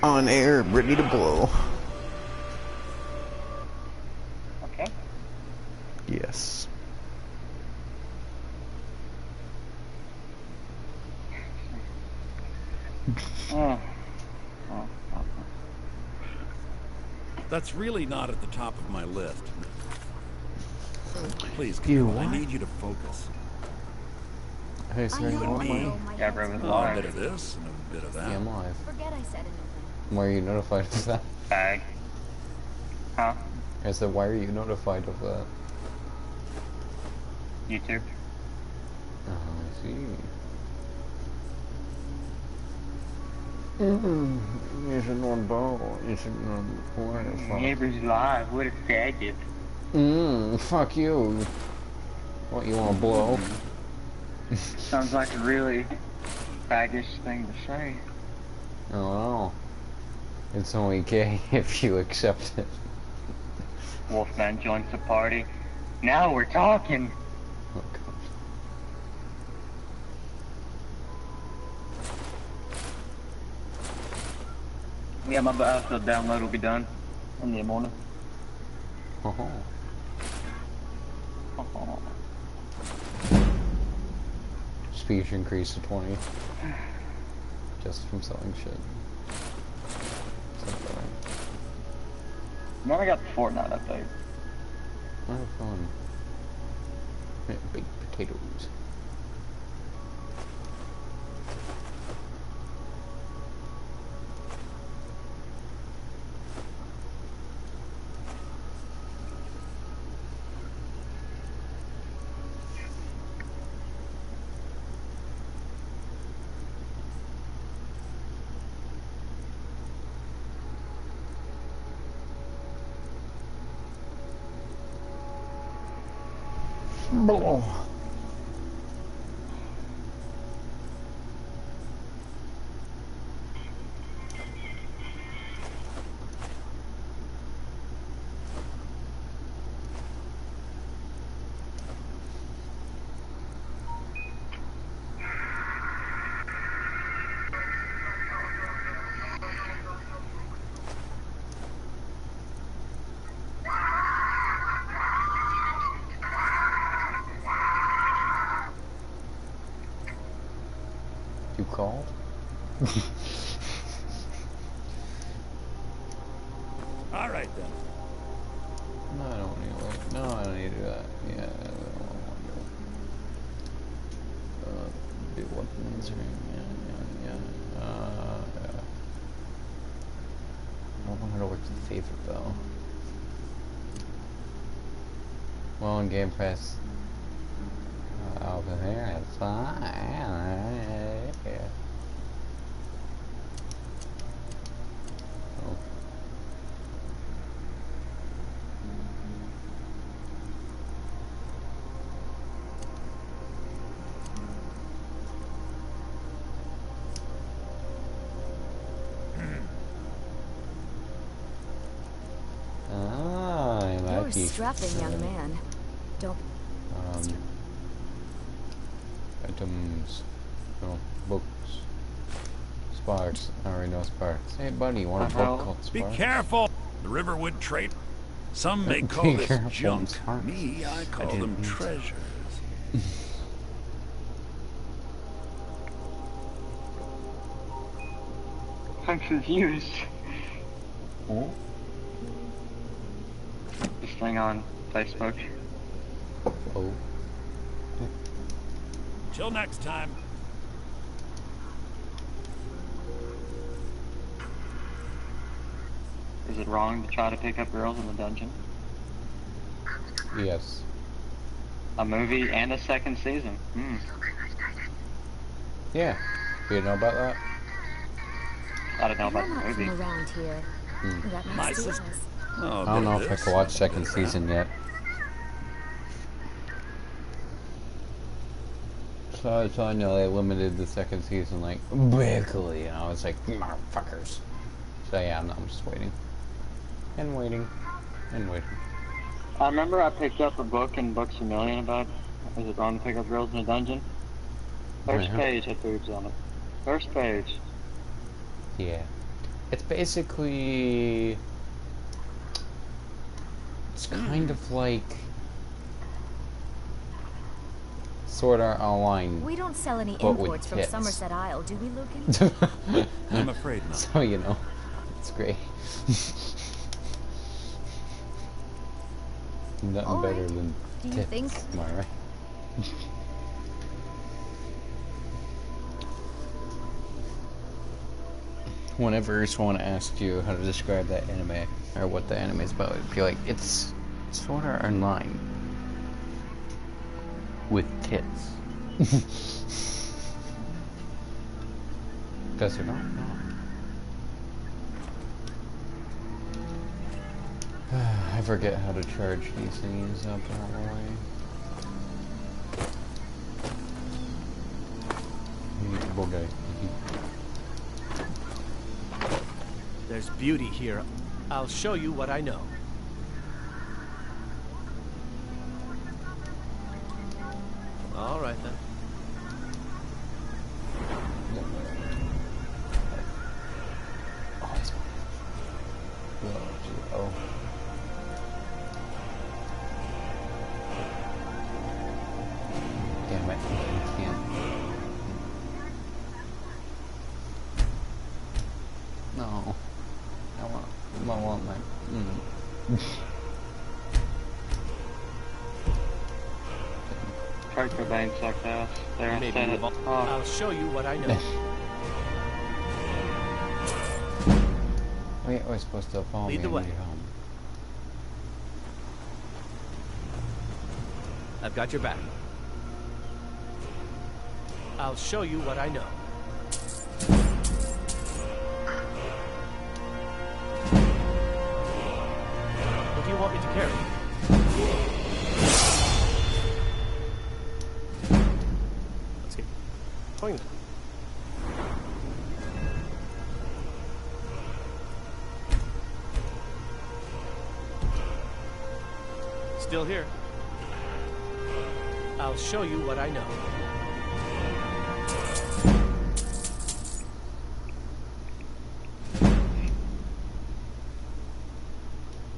On air, ready to blow. Okay. Yes. That's really not at the top of my list. Please, You Camilla, I what? need you to focus. Hey, sir, you want Me? money? Yeah, bro, was Oh, a live. bit of this and a bit of that. Yeah, I'm live. Forget I said anything. Why are you notified of that? Bag. Huh? I said, why are you notified of that? YouTube. Oh, I see. You should know bow. You should know what. Neighbors live. What a faggot. Fuck you. What, you wanna blow? Sounds like a really faggish thing to say. Oh no. It's only gay if you accept it. Wolfman joins the party. Now we're talking. Oh gosh. Yeah, my Battlefield download will be done in the morning. Oh. Speech increase to 20. Just from selling shit. Then I got the Fortnite update. Oh, fun. Yeah, baked potatoes. Blah. You called? All right, then. No, I don't need to wait. No, I don't need to do that. Yeah, I don't want to do weapons ring. Yeah. Yeah. I don't know how to work the favorite though. Well, on Game Pass. Over here, it's fine. Yeah. Oh. I You're like a you. strapping young man. Don't. Items. No, books. Sparks. I already know Sparks. Hey, buddy, you want a book called Be Sparks? careful! The Riverwood Trade. Some may Be call this careful, junk. Sparks. Me, I call didn't them mean to. treasures. I'm confused. Oh? This thing on Facebook. Oh. Till next time. Is it wrong to try to pick up girls in the dungeon? Yes. A movie and a second season. Yeah. You know about that? I don't know about You're the not movie. from around here. That My makes two of sister. us. Oh, I don't know if I can watch second season yet. So I know they limited the second season like quickly, and I was like, motherfuckers. So yeah, I'm just waiting. And waiting. And waiting. I remember I picked up a book in Books A Million about, is it wrong to pick up girls in a dungeon? First Yeah. page had boobs on it. First page. Yeah. It's basically... It's kind of like... Sword Art Online. We don't sell any But with imports from tits. Somerset Isle, do we, Lucan? I'm afraid not. So, you know. It's great. Nothing All better right. than Do you tits, think- am I right? Whenever someone asks you how to describe that anime, or what the anime is about, it'd be like, it's Sword Art Online. With tits. Because they're not. I forget how to charge these things up all the way. Bull guy. There's beauty here. I'll show you what I know. All right then. Oh, it's oh. Damn it, I can't. No. I want my... Character bang sucked ass. There, I Maybe said it. move on. Oh, I'll show you what I know. Wait, I was supposed to follow Lead me the and way. get home. I've got your back. I'll show you what I know. What do you want me to carry? Let's get going. Still here. I'll show you what I know.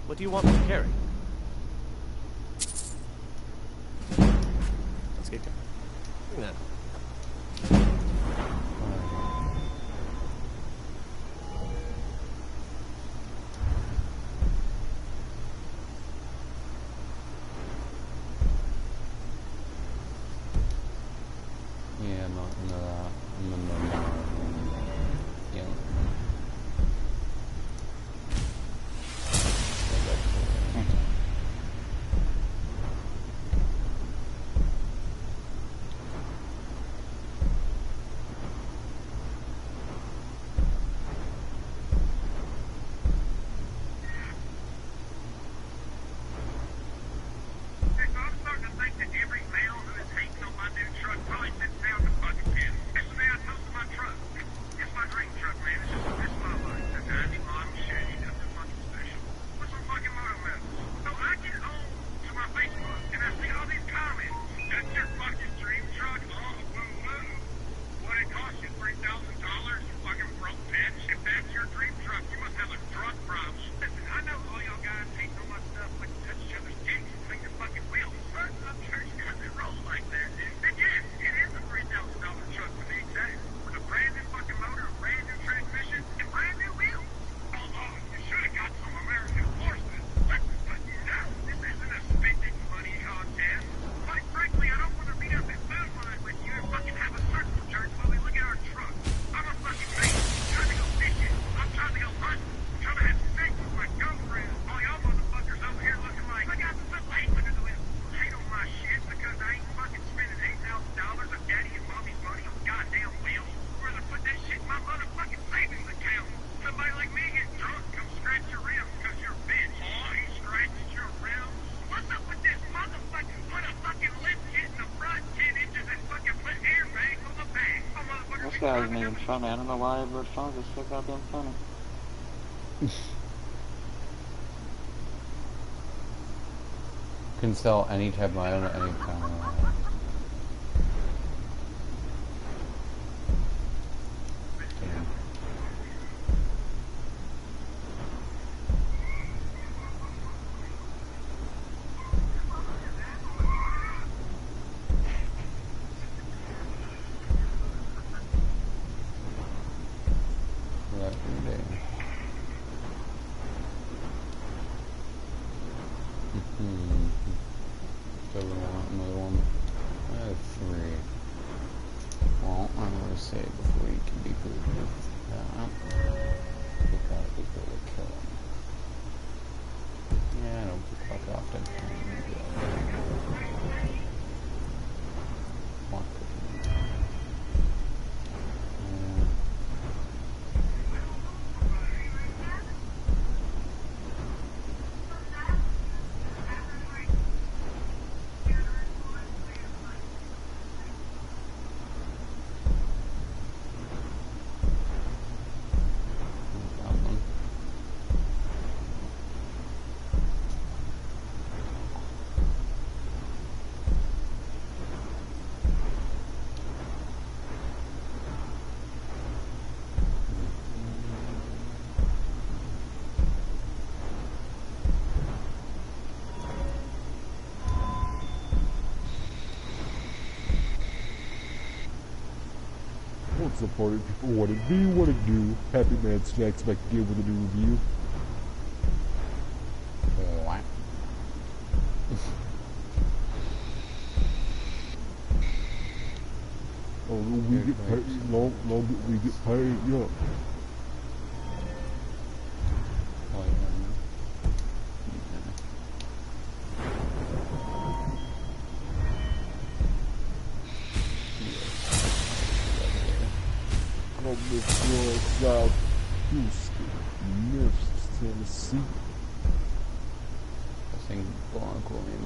What do you want me to carry? Let's get going. Bring that. Yeah, I'm not into that. I'm into that. Yeah. I'm starting to think that every male who is hating on my new truck probably sits down to fucking pin. Yesterday I toasted my truck. It's my dream truck, man. It's my life. The 90 model Chevy, nothing fucking special. With some fucking motor metals. So I get home to my Facebook and I see all these comments. That's your fucking dream truck? Oh, woo-woo. What it cost you, $3,000? You fucking broke bitch. If that's your dream truck, you must have a drug problem. Listen, I know all y'all guys hate on my stuff like to touch each other's dicks and clean your fucking wheels. But I'm sure you doesn't roll like that, dude. And yes, it is a $3,000 truck to be exact. With a brand new fucking motor, a brand new transmission, and brand new wheels. Oh, you should have got some American horses. But no, this isn't a spending money contest. Quite frankly, I don't want to meet up at Food Line with you and fucking have a circle jerk while we look at our truck. I'm a fucking mate. I'm trying to go fishing. I'm trying to go hunting. I'm trying to have sex with my girlfriend. All y'all motherfuckers over here looking like I got some light under the wheel. Hate on my shit because I ain't fucking spending $8,000 of daddy and mommy's money on goddamn wheels. I'd rather put that shit in my motherfucking savings account. Somebody like me get drunk, come scratch your rims because you're a bitch. Oh, he scratches your rims. What's up with this motherfucker? Put a fucking lift kit in the front, 10 inches, and fucking put airbags on the back. Oh, motherfucker, this be guy driving isn't even down- funny. I don't know why everybody's songs are so goddamn funny. Can sell any type of item at any time. Damn. every day. So we want another one. I have 3. Well, I'm gonna say before you can be good with that, we gotta be good at killing. Yeah, I don't fuck often. What's up, party people? What it be? What it do? Happy Man Snacks back again with a new review. What? Oh, we get paid. Long we get paid. Yeah. From the South Houston, Memphis, Tennessee. I think Blanco in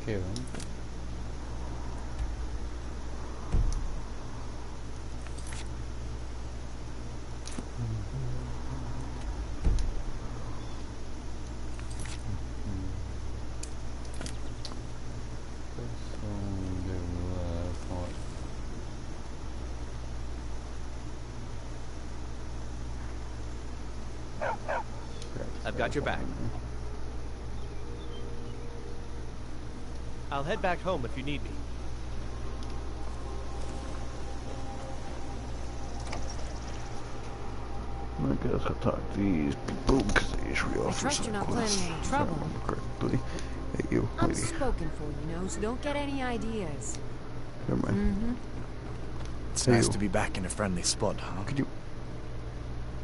Kevin. I've got your back. I'll head back home if you need me. I guess I'll talk to these people because they usually I offer trust you're not planning any trouble. correctly. Hey, you, I'm lady. spoken for, you know, so don't get any ideas. Never mind. Mm-hmm. It's Hey, nice you. to be back in a friendly spot, huh? Could you...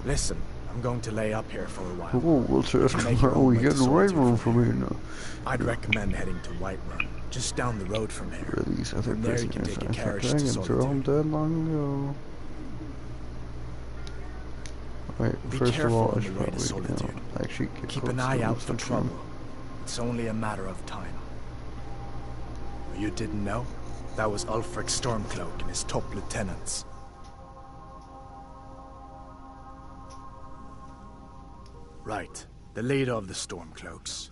Listen, I'm going to lay up here for a while. Whoa, what's that? Make your How own we way to getting away Solitude from here now? I'd recommend heading to Whiterun, just down the road from here. Where are these other From there you can prisoners? take a I carriage thought to dragons are all Solitude. dead long ago. Wait, Be first of careful all, on I the should way to probably, Solitude. actually get Keep close an to eye them out for sometime. trouble. It's only a matter of time. You didn't know? That was Ulfric Stormcloak and his top lieutenants. Right, the leader of the Stormcloaks.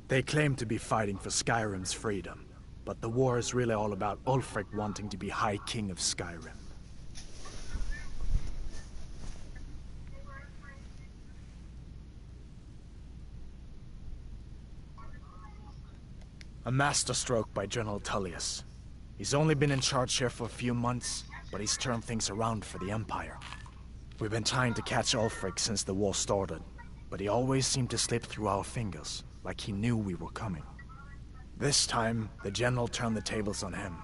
They claim to be fighting for Skyrim's freedom, but the war is really all about Ulfric wanting to be High King of Skyrim. A masterstroke by General Tullius. He's only been in charge here for a few months, but he's turned things around for the Empire. We've been trying to catch Ulfric since the war started, but he always seemed to slip through our fingers, like he knew we were coming. This time, the general turned the tables on him.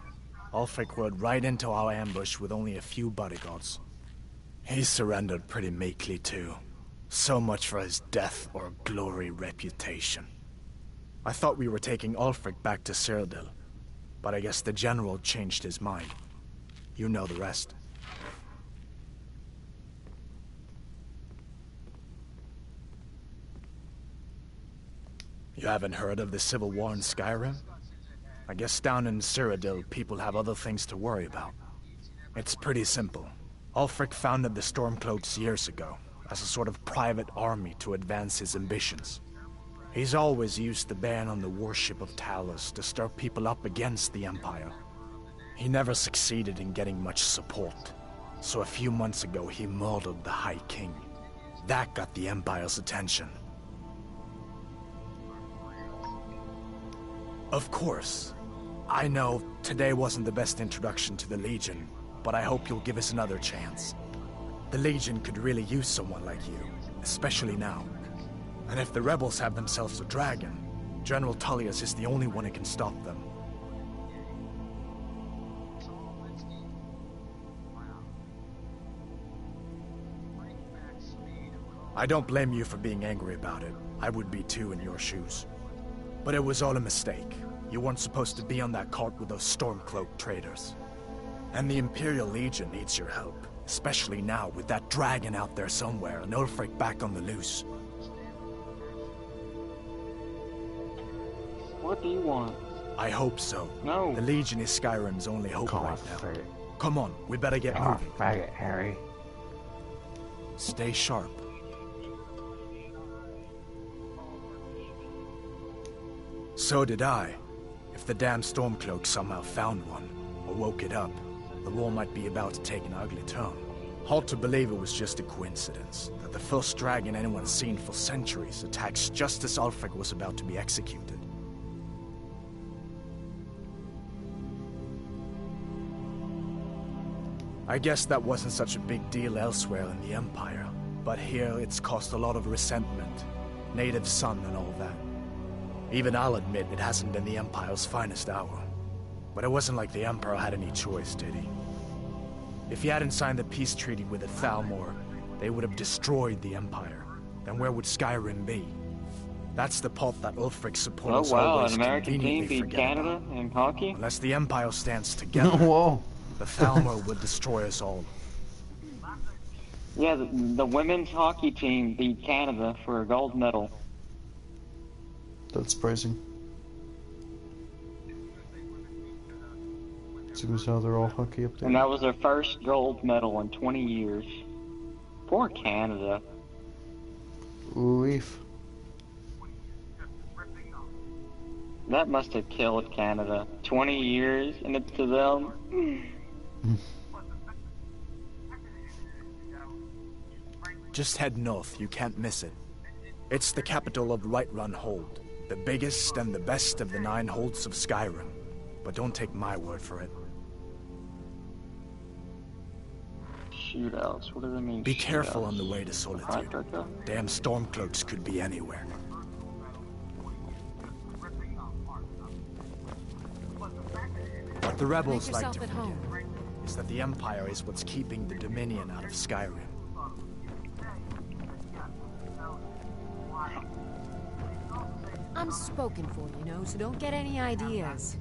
Ulfric rode right into our ambush with only a few bodyguards. He surrendered pretty meekly too. So much for his death or glory reputation. I thought we were taking Ulfric back to Cyrodiil, but I guess the general changed his mind. You know the rest. You haven't heard of the civil war in Skyrim? I guess down in Cyrodiil, people have other things to worry about. It's pretty simple. Ulfric founded the Stormcloaks years ago, as a sort of private army to advance his ambitions. He's always used the ban on the worship of Talos to stir people up against the Empire. He never succeeded in getting much support, so a few months ago he murdered the High King. That got the Empire's attention. Of course, I know today wasn't the best introduction to the Legion, but I hope you'll give us another chance. The Legion could really use someone like you, especially now. And if the rebels have themselves a dragon, General Tullius is the only one who can stop them. I don't blame you for being angry about it. I would be too in your shoes. But it was all a mistake. You weren't supposed to be on that cart with those Stormcloak traitors. And the Imperial Legion needs your help, especially now with that dragon out there somewhere and Ulfric back on the loose. What do you want? I hope so. No. The Legion is Skyrim's only hope Come on, right now. faggot. Come on, we better get Come on, moving. faggot, Harry. Stay sharp. So did I. If the damn Stormcloak somehow found one, or woke it up, the war might be about to take an ugly turn. Hard to believe it was just a coincidence, that the first dragon anyone's seen for centuries attacks just as Ulfric was about to be executed. I guess that wasn't such a big deal elsewhere in the Empire, but here it's caused a lot of resentment. Native son and all that. Even I'll admit it hasn't been the Empire's finest hour. But it wasn't like the Emperor had any choice, did he? If he hadn't signed the peace treaty with the Thalmor, they would have destroyed the Empire. Then where would Skyrim be? That's the part that Ulfric's supporters Oh wow, always an American team conveniently beat forget Canada about. in hockey? Unless the Empire stands together, Whoa. the Thalmor would destroy us all. Yeah, the women's hockey team beat Canada for a gold medal. That's surprising. Seeing as how they're all hockey up there. And that was their first gold medal in 20 years. Poor Canada. Oof. That must have killed Canada. 20 years and it's to them. Just head north, you can't miss it. It's the capital of Whiterun Hold, the biggest and the best of the 9 holds of Skyrim. But don't take my word for it. Shootouts, what do they mean? Be careful shootouts? on the way to Solitude. Damn Stormcloaks could be anywhere. What the rebels Make like yourself to at forget home. is that the Empire is what's keeping the Dominion out of Skyrim. I'm spoken for, you know, so don't get any ideas.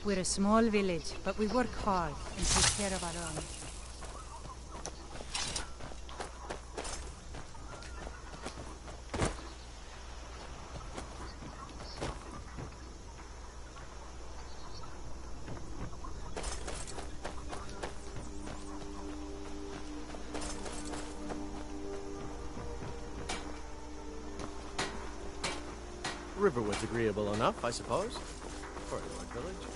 We're a small village, but we work hard and take care of our own. Riverwood's agreeable enough, I suppose, for a lord village.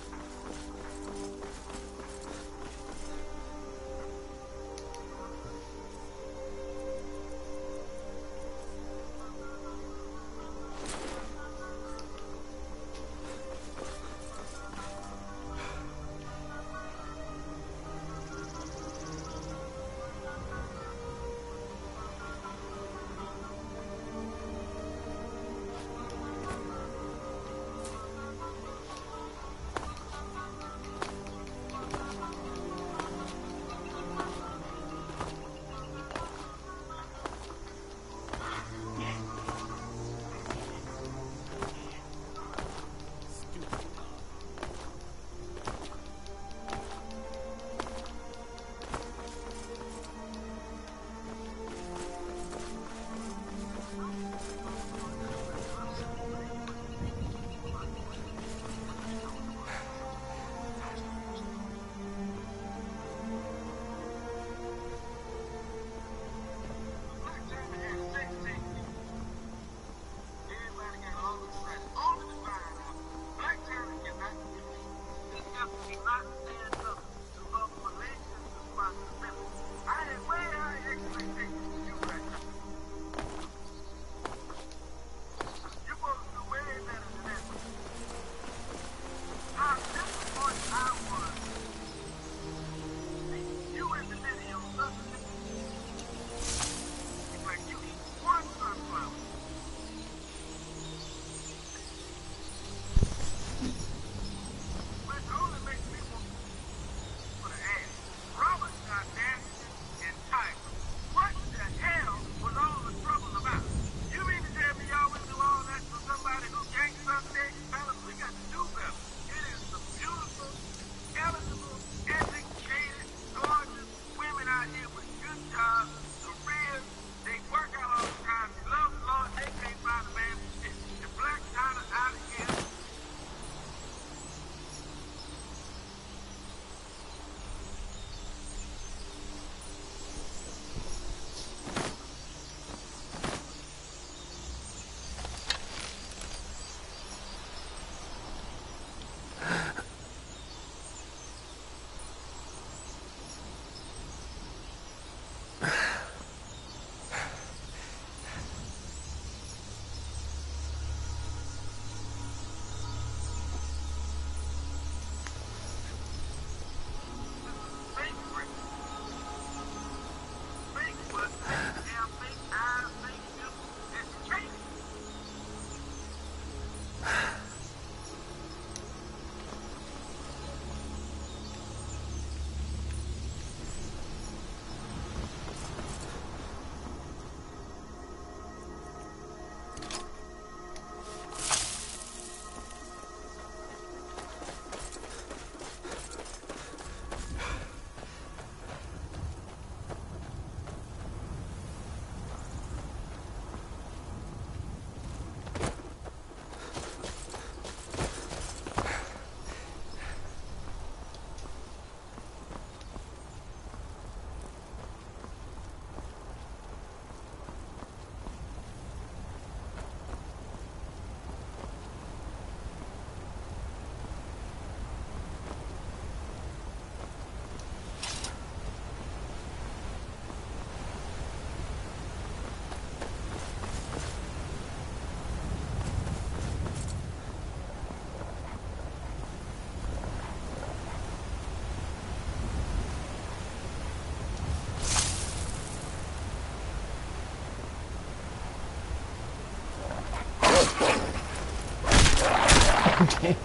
Damn.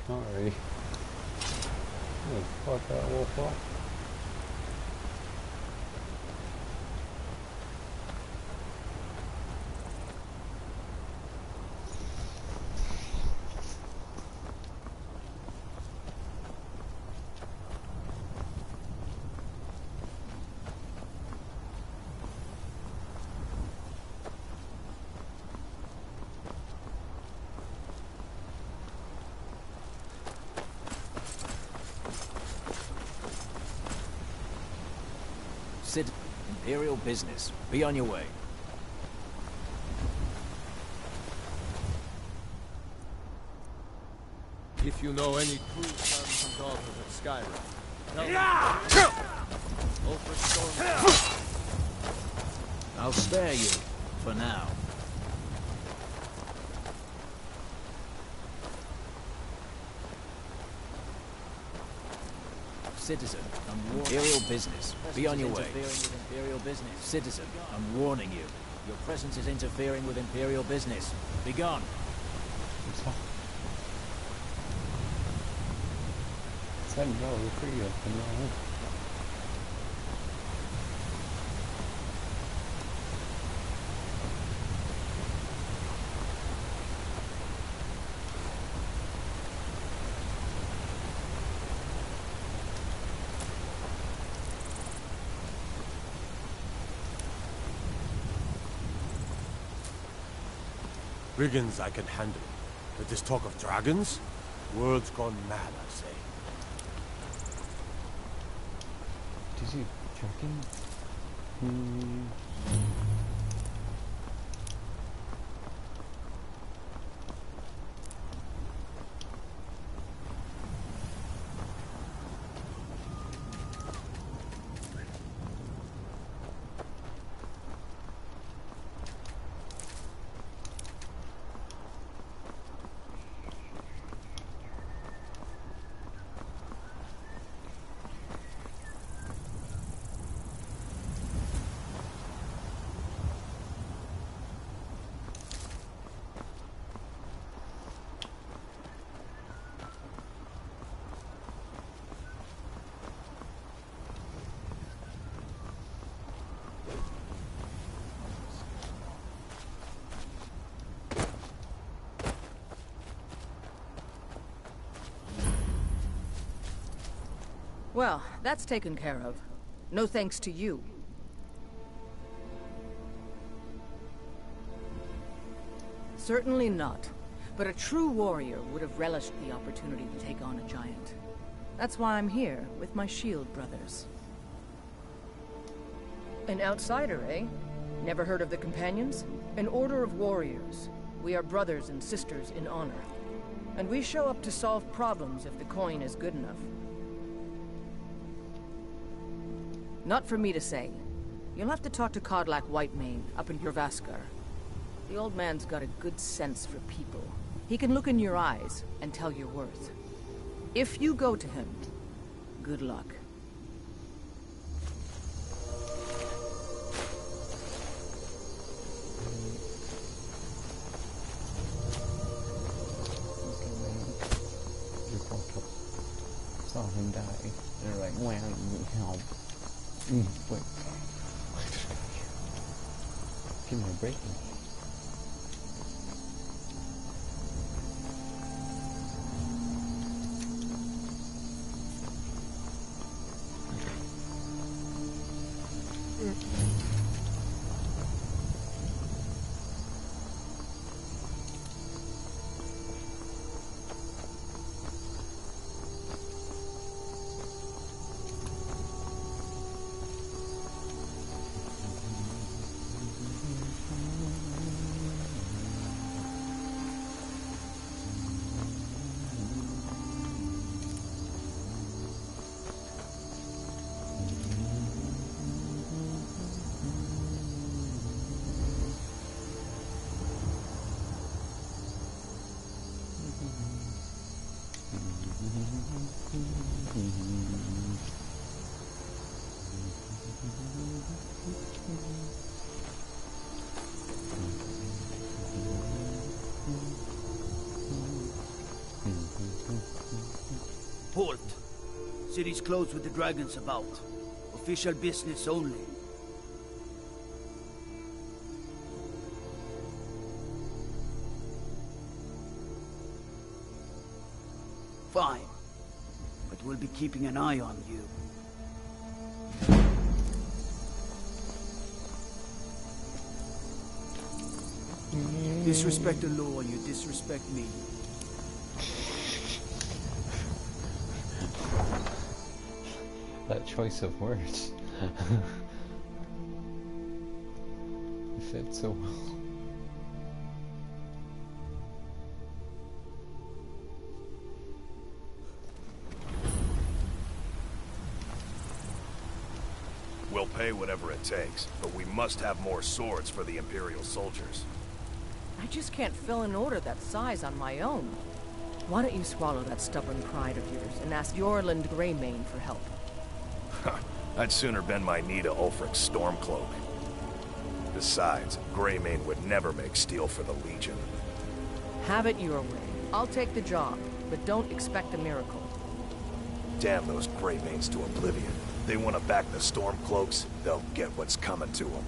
Alrighty. Fuck that wolf up. Imperial business. Be on your way. If you know any true sons and daughters of Skyrim, tell them. I'll spare you, for now. Citizen, I'm warning Imperial business. Be on your way. With Imperial business. Citizen, I'm warning you. Your presence is interfering with Imperial business. Be gone. Brigands I can handle. But this talk of dragons? World's gone mad, I say. Did you joking? Well, that's taken care of. No thanks to you. Certainly not. But a true warrior would have relished the opportunity to take on a giant. That's why I'm here, with my shield brothers. An outsider, eh? Never heard of the Companions? An order of warriors. We are brothers and sisters in honor. And we show up to solve problems if the coin is good enough. Not for me to say. You'll have to talk to Kodlak Whitemane up in Jorrvaskr. The old man's got a good sense for people. He can look in your eyes and tell your worth. If you go to him, good luck. Saw him die. They're like, well, help. Wait. Give me a break. City's closed with the dragons about. Official business only. Fine. But we'll be keeping an eye on you. Disrespect the law, you disrespect me. That choice of words. It fits so well. We'll pay whatever it takes, but we must have more swords for the Imperial soldiers. I just can't fill an order that size on my own. Why don't you swallow that stubborn pride of yours and ask Yorland Greymane for help? I'd sooner bend my knee to Ulfric's Stormcloak. Besides, Greymane would never make steel for the Legion. Have it your way. I'll take the job, but don't expect a miracle. Damn those Greymanes to oblivion. They want to back the Stormcloaks, they'll get what's coming to them.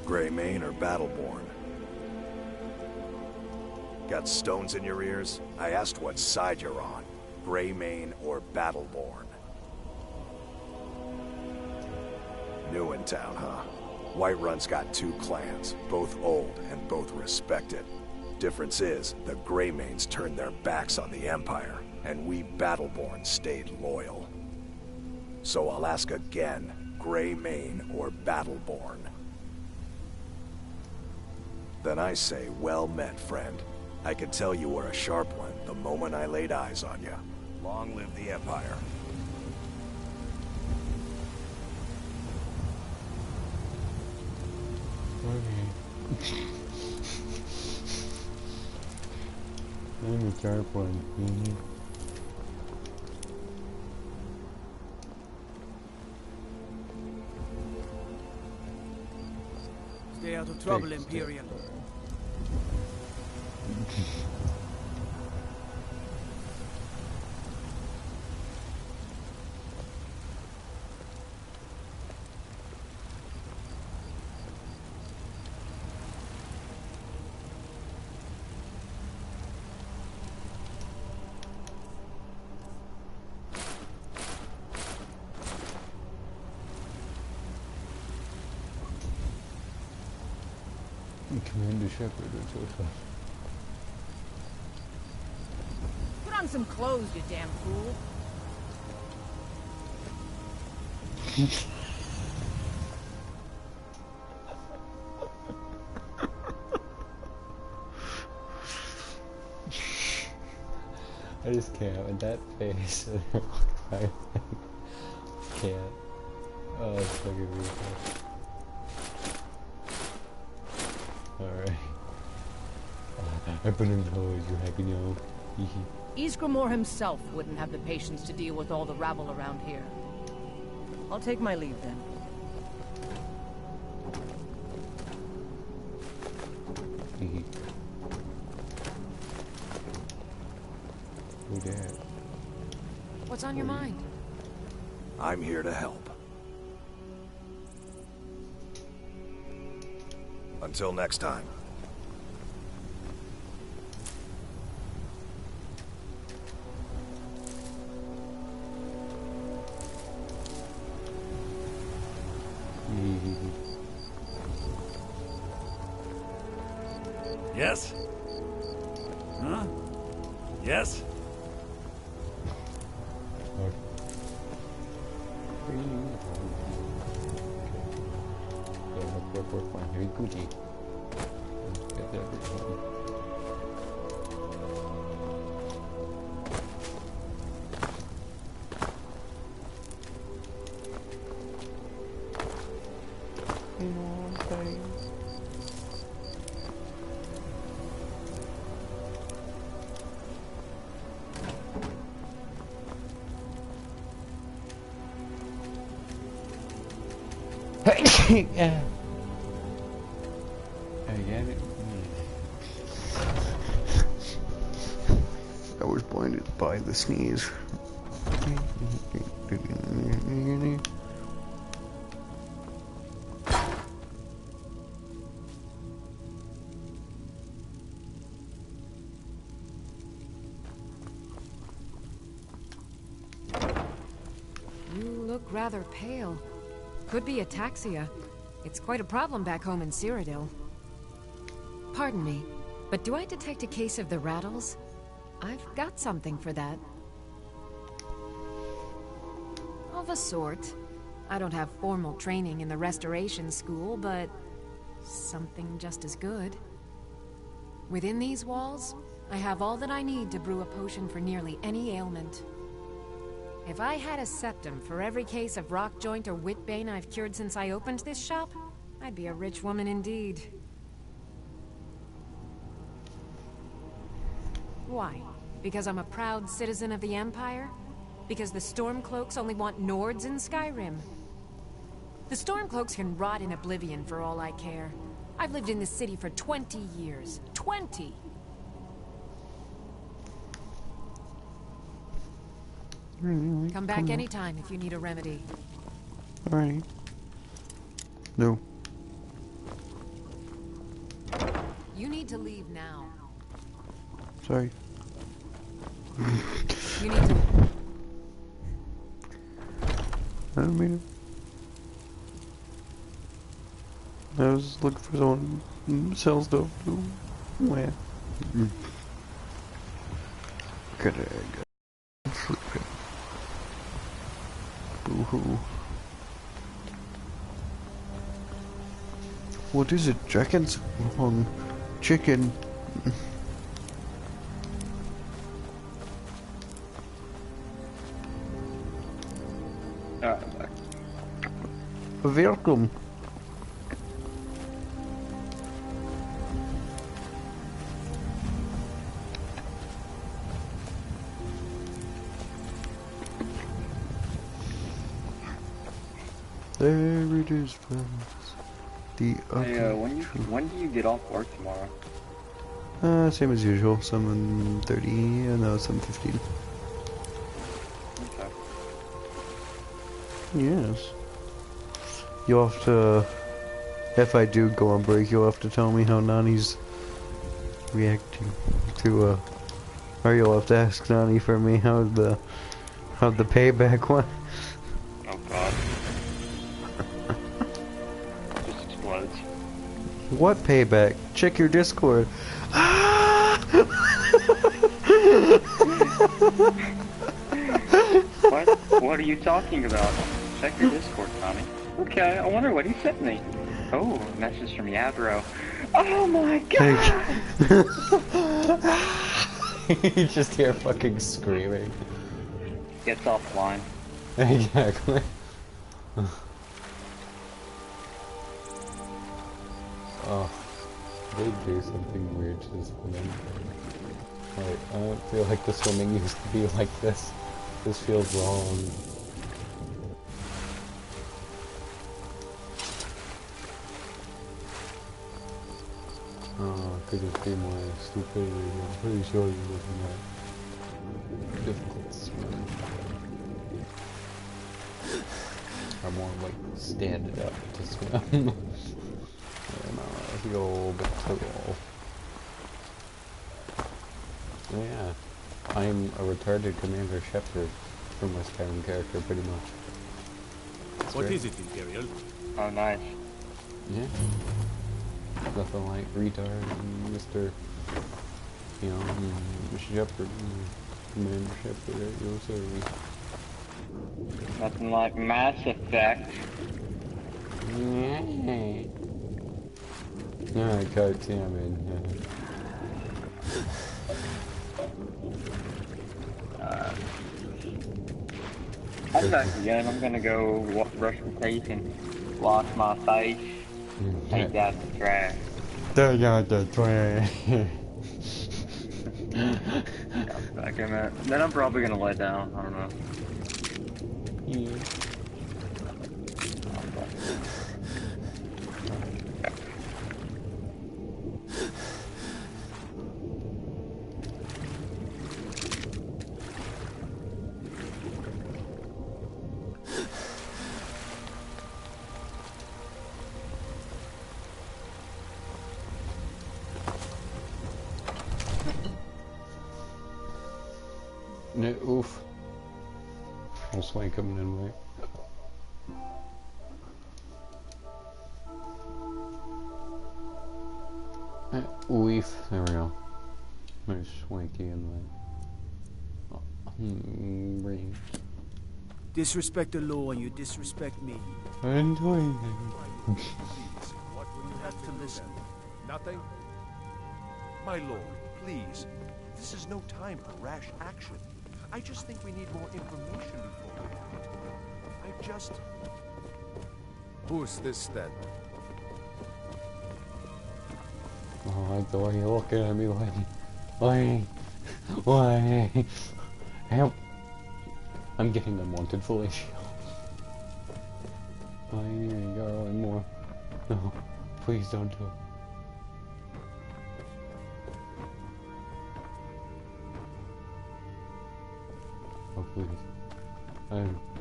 Greymane or Battleborn? Got stones in your ears? I asked what side you're on. Greymane or Battleborn? New in town, huh? Whiterun's got two clans, both old and both respected. Difference is, the Greymanes turned their backs on the Empire, and we Battleborn stayed loyal. So I'll ask again, Greymane or Battleborn? Then I say, well met, friend. I could tell you were a sharp one the moment I laid eyes on you. Long live the Empire. Okay. I'm a sharp one. Stay out of trouble, Imperial. Commander Shepard or so. Put on some clothes, you damn fool. I just can't with that face. I can't. Oh, it's fucking ridiculous. Alright. I put in clothes, you happy now? Ysgramor himself wouldn't have the patience to deal with all the rabble around here. I'll take my leave then. Who dat? What's on your mind? I'm here to help. Until next time. Yes? Huh? Yes? Very goody. Get that yeah. I get it. I was blinded by the sneeze. You look rather pale. Could be ataxia. It's quite a problem back home in Cyrodiil. Pardon me, but do I detect a case of the rattles? I've got something for that. Of a sort. I don't have formal training in the restoration school, but something just as good. Within these walls, I have all that I need to brew a potion for nearly any ailment. If I had a septum for every case of rock joint or whitbane I've cured since I opened this shop, I'd be a rich woman indeed. Why? Because I'm a proud citizen of the Empire? Because the Stormcloaks only want Nords in Skyrim? The Stormcloaks can rot in oblivion for all I care. I've lived in this city for 20 years. 20! Come back anytime if you need a remedy. Alright. No. You need to leave now. Sorry. You need to... I don't mean it. I was looking for someone who sells stuff to where. Good egg. Sleeping. Boo-hoo. What is it? Dragons? Wrong. Chicken. Welcome. There it is, friends. The Hey, when do you get off work tomorrow? Same as usual. 7:30. No, 7:15. Okay. Yes. You'll have to, if I do go on break, you'll have to tell me how Nani's reacting to, or you'll have to ask Nani for me how the payback went. Oh god. Just explodes. What payback? Check your Discord. What are you talking about? Check your Discord, Tommy. Okay, I wonder what he sent me. Oh, a message from Yadro. Oh my god! You just hear fucking screaming. Gets offline. Exactly. Oh, they do something weird to this woman. Like, I don't feel like the swimming used to be like this. This feels wrong. Oh, could it be more stupidity? I'm pretty sure you're looking at difficult swimming. Or more like standing up to swim. And the old total. Oh yeah, I'm a retarded Commander Shepard for my Skyrim character, pretty much. What is it, Imperial? Oh, nice. Yeah. Nothing like retard and Mr. You know, Shepard, Commander Shepard at your service. Nothing like Mass Effect. Yeah. Yeah, cartoon, I mean, I'm back again. I'm gonna go brush my teeth and wash my face. Take out the trash. Take out the trash. Back in a minute. Then I'm probably gonna lay down. I don't know. Yeah. Oof. I'll swank him in way. Oof. There we go. Nice swanky in way. Ring. Disrespect the law and you disrespect me. Annoying. What will you have to listen? Nothing? My lord, please. This is no time for rash action. I just think we need more information before we act. I just... Who's this then? Oh, I like the way you're looking at me like, why? Help! I'm getting unwanted fellatio. Why you got more? No, please don't do it. Oh, please.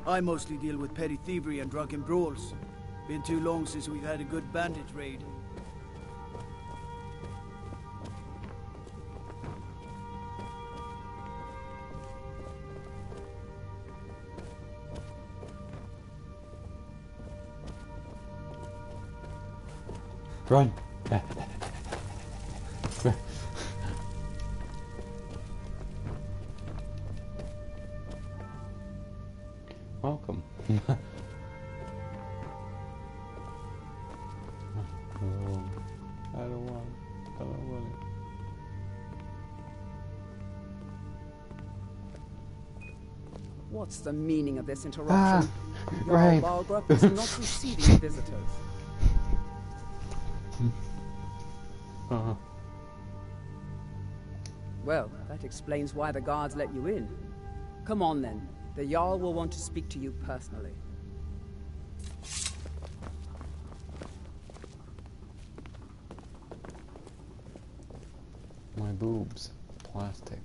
I mostly deal with petty thievery and drunken brawls. Been too long since we've had a good bandit raid. Run! Welcome. I don't want it. What's the meaning of this interruption? Right. Balgrup is not receiving visitors. Well, that explains why the guards let you in. Come on then. The Jarl will want to speak to you personally. My boobs. Plastic,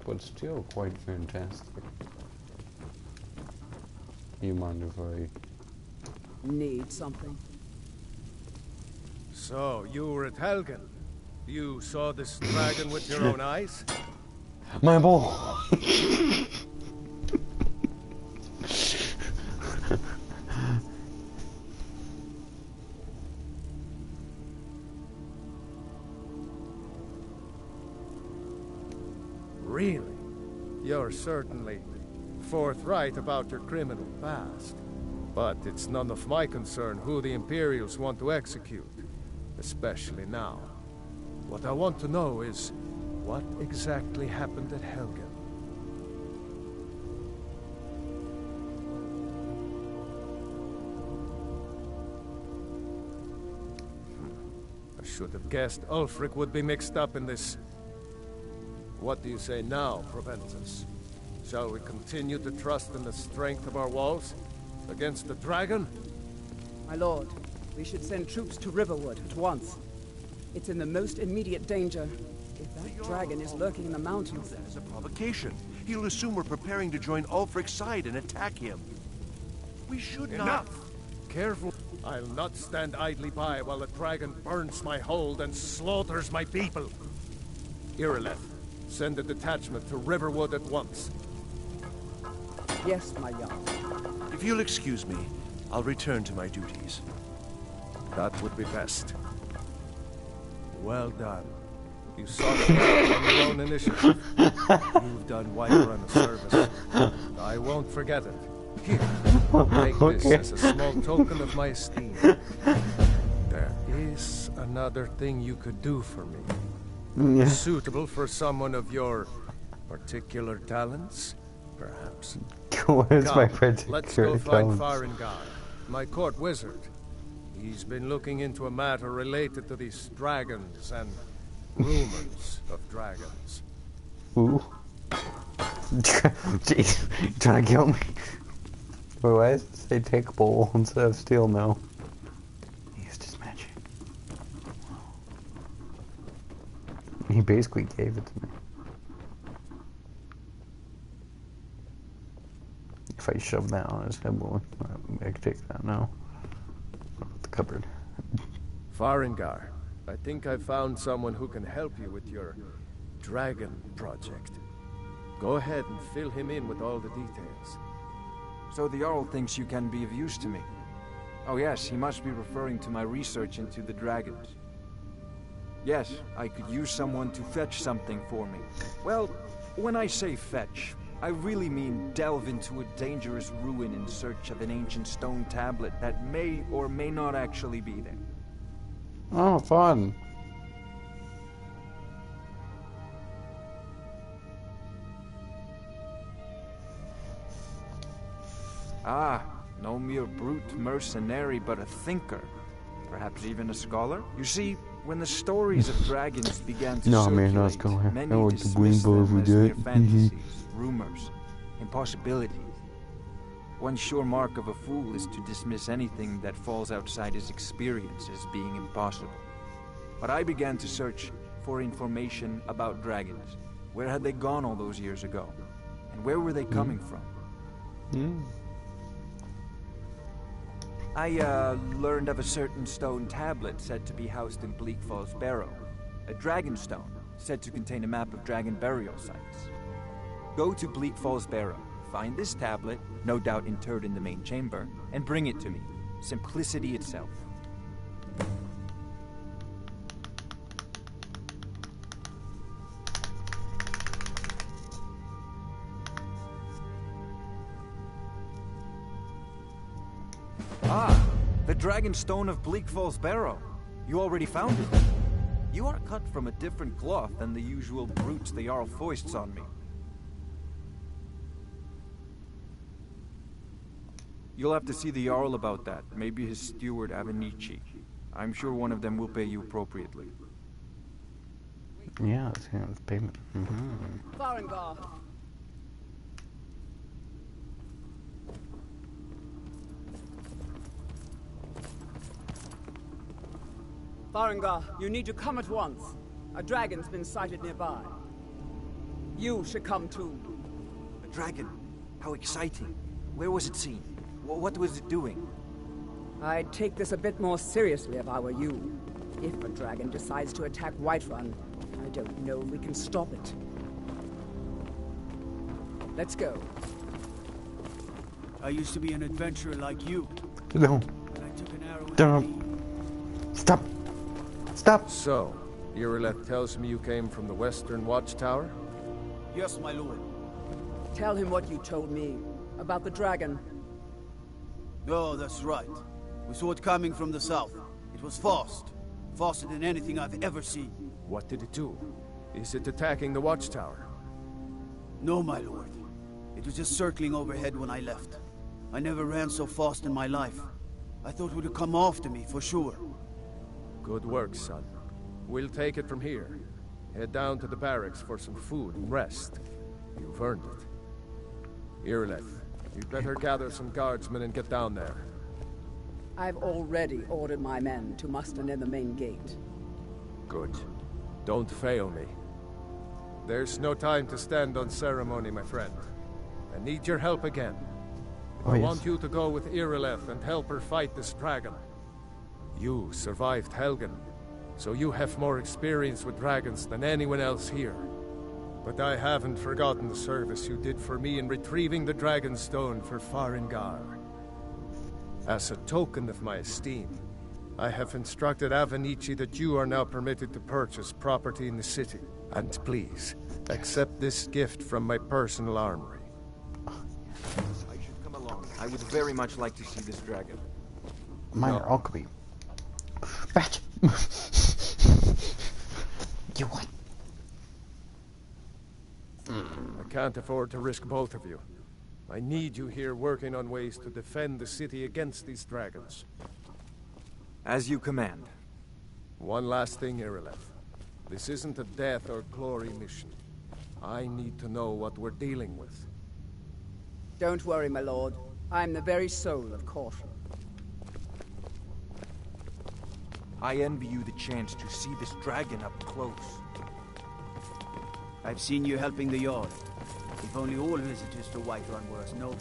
but still quite fantastic. You mind if I... Need something? So, you were at Helgen. You saw this dragon with your own eyes? My ball! Really? You're certainly forthright about your criminal past. But it's none of my concern who the Imperials want to execute. Especially now. What I want to know is, what exactly happened at Helgen? I should have guessed Ulfric would be mixed up in this. What do you say now, Proventus? Shall we continue to trust in the strength of our walls? Against the dragon? My lord, we should send troops to Riverwood at once. It's in the most immediate danger. If that dragon is lurking in the mountains... That is a provocation. He'll assume we're preparing to join Ulfric's side and attack him. We should not... Enough! Careful. I'll not stand idly by while the dragon burns my hold and slaughters my people. Irileth, send a detachment to Riverwood at once. Yes, my Jarl. If you'll excuse me, I'll return to my duties. That would be best. Well done. You sought me out on your own initiative. You've done Whiterun a service. I won't forget it. Here, take this as a small token of my esteem. There is another thing you could do for me. Yeah. Suitable for someone of your particular talents, perhaps. What is my Come, particular let's go find talents? Farengar, my court wizard. He's been looking into a matter related to these dragons and rumors of dragons. Ooh. Jeez, you trying to kill me? Wait, why does it say take bowl instead of steel now? He used his magic. He basically gave it to me. If I shove that on his head, boy, I could take that now. The cupboard. Farengar, I think I found someone who can help you with your dragon project. Go ahead and fill him in with all the details. So the Jarl thinks you can be of use to me. Oh yes, he must be referring to my research into the dragons. Yes, I could use someone to fetch something for me. Well, when I say fetch, I really mean delve into a dangerous ruin in search of an ancient stone tablet that may or may not actually be there. Oh, fun. Ah, no mere brute mercenary, but a thinker. Perhaps even a scholar? You see, when the stories of dragons began to circulate, many dismissed them as mere fantasies, rumors, impossibilities. One sure mark of a fool is to dismiss anything that falls outside his experience as being impossible. But I began to search for information about dragons. Where had they gone all those years ago? And where were they coming from? I learned of a certain stone tablet said to be housed in Bleak Falls Barrow. A dragon stone, said to contain a map of dragon burial sites. Go to Bleak Falls Barrow, find this tablet, no doubt interred in the main chamber, and bring it to me. Simplicity itself. Ah, the Dragon Stone of Bleak Falls Barrow. You already found it. You are cut from a different cloth than the usual brutes the Jarl foists on me. You'll have to see the Jarl about that. Maybe his steward, Avenici. I'm sure one of them will pay you appropriately. Yeah, it's payment. Farengar. Farengar, you need to come at once. A dragon's been sighted nearby. You should come too. A dragon? How exciting. Where was it seen? What was it doing? I'd take this a bit more seriously if I were you. If a dragon decides to attack Whiterun, I don't know if we can stop it. Let's go. I used to be an adventurer like you. No. Don't. Stop. Stop. So, Irileth tells me you came from the Western Watchtower? Yes, my lord. Tell him what you told me about the dragon. Oh, that's right. We saw it coming from the south. It was fast. Faster than anything I've ever seen. What did it do? Is it attacking the Watchtower? No, my lord. It was just circling overhead when I left. I never ran so fast in my life. I thought it would have come after me, for sure. Good work, son. We'll take it from here. Head down to the barracks for some food and rest. You've earned it. Irileth, you'd better gather some guardsmen and get down there. I've already ordered my men to muster near the main gate. Good. Don't fail me. There's no time to stand on ceremony, my friend. I need your help again. I want you to go with Irileth and help her fight this dragon. You survived Helgen, so you have more experience with dragons than anyone else here. But I haven't forgotten the service you did for me in retrieving the Dragon Stone for Farengar. As a token of my esteem, I have instructed Avenici that you are now permitted to purchase property in the city. And please, accept this gift from my personal armory. I should come along. I would very much like to see this dragon. Minor alchemy. Back. You what? I can't afford to risk both of you. I need you here working on ways to defend the city against these dragons. As you command. One last thing, Irileth. This isn't a death or glory mission. I need to know what we're dealing with. Don't worry, my lord. I'm the very soul of caution. I envy you the chance to see this dragon up close. I've seen you helping the Jarl. If only all visitors to Whiterun were as noble.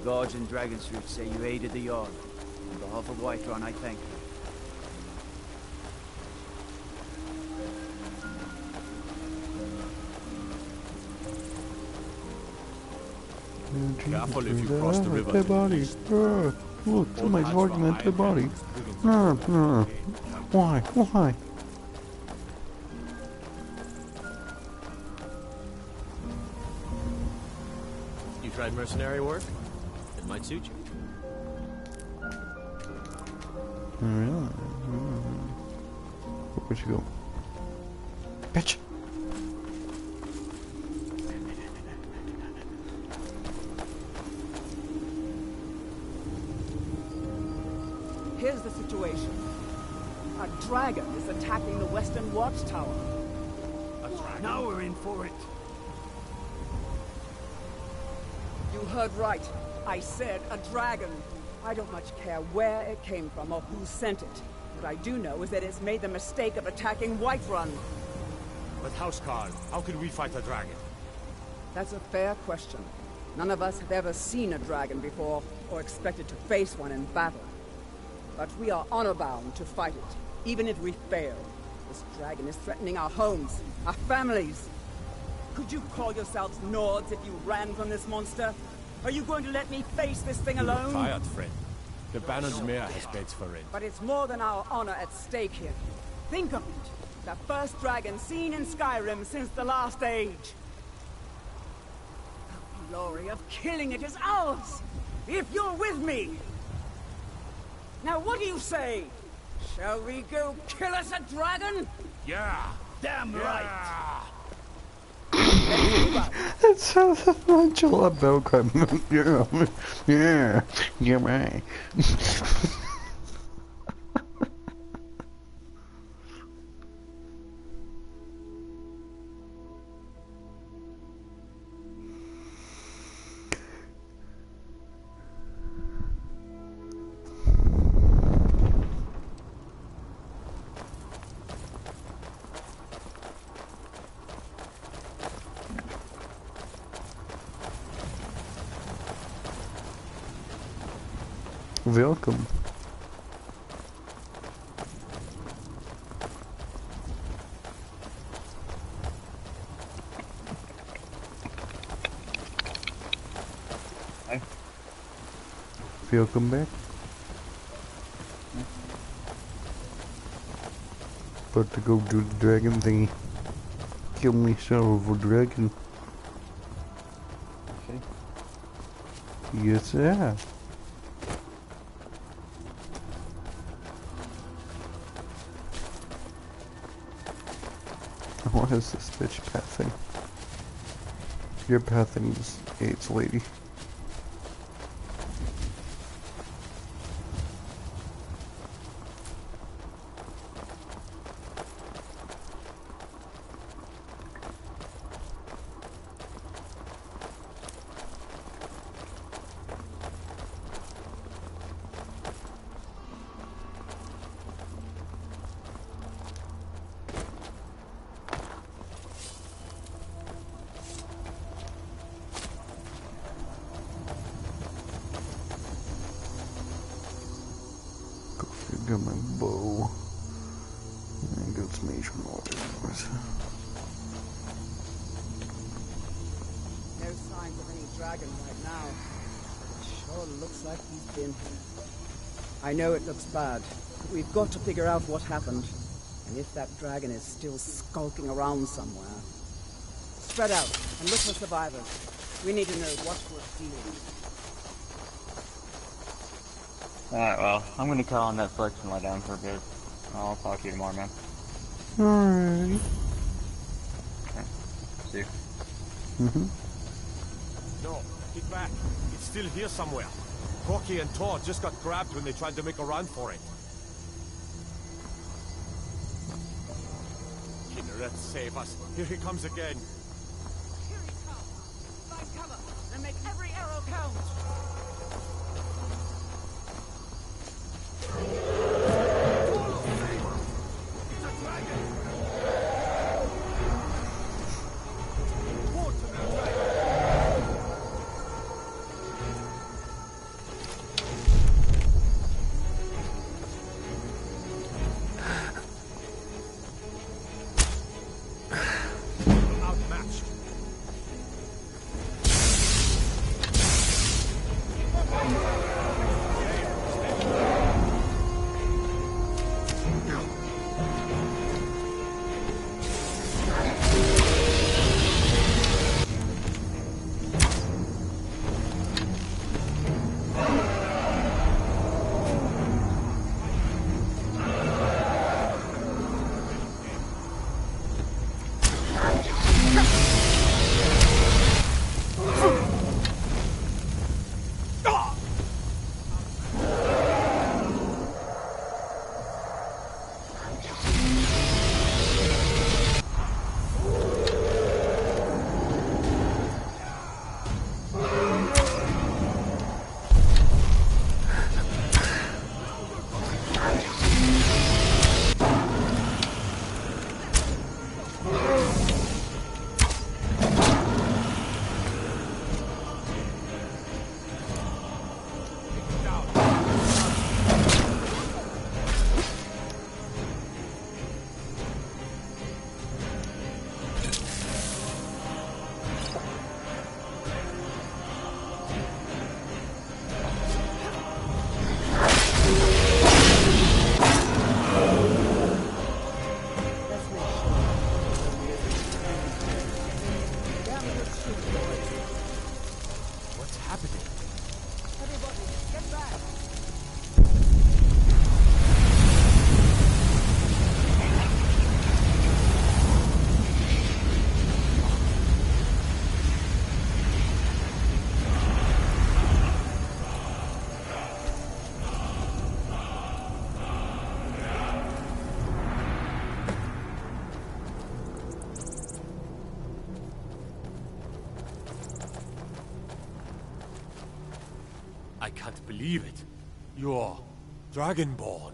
Guards in Dragon Street say you aided the Yard. On behalf of Whiterun, I thank you. Careful if you cross the river. Dead body. Look, somebody's walking that dead body. Why? Why? You tried mercenary work? It might suit you. Really? Where'd you go? Bitch! Here's the situation. A dragon is attacking the Western Watchtower. Now we're in for it. You heard right. I said a dragon. I don't much care where it came from or who sent it. What I do know is that it's made the mistake of attacking Whiterun. But Housecarl, how can we fight a dragon? That's a fair question. None of us have ever seen a dragon before, or expected to face one in battle. But we are honor-bound to fight it, even if we fail. This dragon is threatening our homes, our families. Could you call yourselves Nords if you ran from this monster? Are you going to let me face this thing alone? You're tired, friend. The Banner's mare has beds for rent. But it's more than our honor at stake here. Think of it. The first dragon seen in Skyrim since the last age. The glory of killing it is ours, if you're with me. Now what do you say? Shall we go kill us a dragon? Yeah! Damn right! That's so nonchalant bell crap. Yeah, you're right. Welcome. Hi. Welcome back. About to go do the dragon thingy. Kill myself a dragon. Okay. Yes, sir. What is this bitch pathing? You're pathing this AIDS lady. Got my bow. And got some mage water. No signs of any dragon right now. It sure looks like he's been here. I know it looks bad, but we've got to figure out what happened. And if that dragon is still skulking around somewhere. Spread out and look for survivors. We need to know what we're dealing with. Alright, well, I'm gonna call on Netflix and lie down for a bit. I'll talk to you tomorrow, man. Alright. Okay. See you. No, get back. It's still here somewhere. Corky and Tor just got grabbed when they tried to make a run for it. Kinneret, save us. Here he comes again. Here he comes. Find cover and make every arrow count. I can't believe it. You're Dragonborn.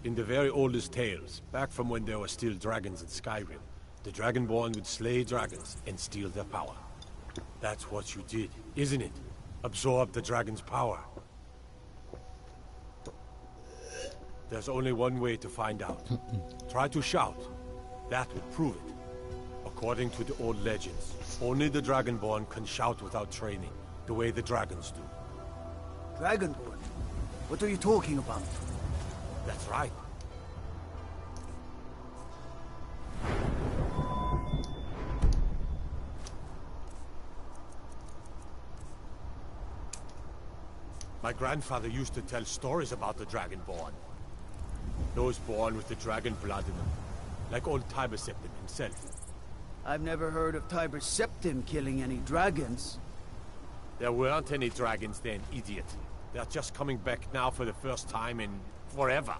In the very oldest tales, back from when there were still dragons in Skyrim, the Dragonborn would slay dragons and steal their power. That's what you did, isn't it? Absorb the dragon's power. There's only one way to find out. Try to shout. That will prove it. According to the old legends, only the Dragonborn can shout without training, the way the dragons do. Dragonborn? What are you talking about? That's right. My grandfather used to tell stories about the Dragonborn. Those born with the dragon blood in them, like old Tiber Septim himself. I've never heard of Tiber Septim killing any dragons. There weren't any dragons then, idiot. They're just coming back now for the first time in forever.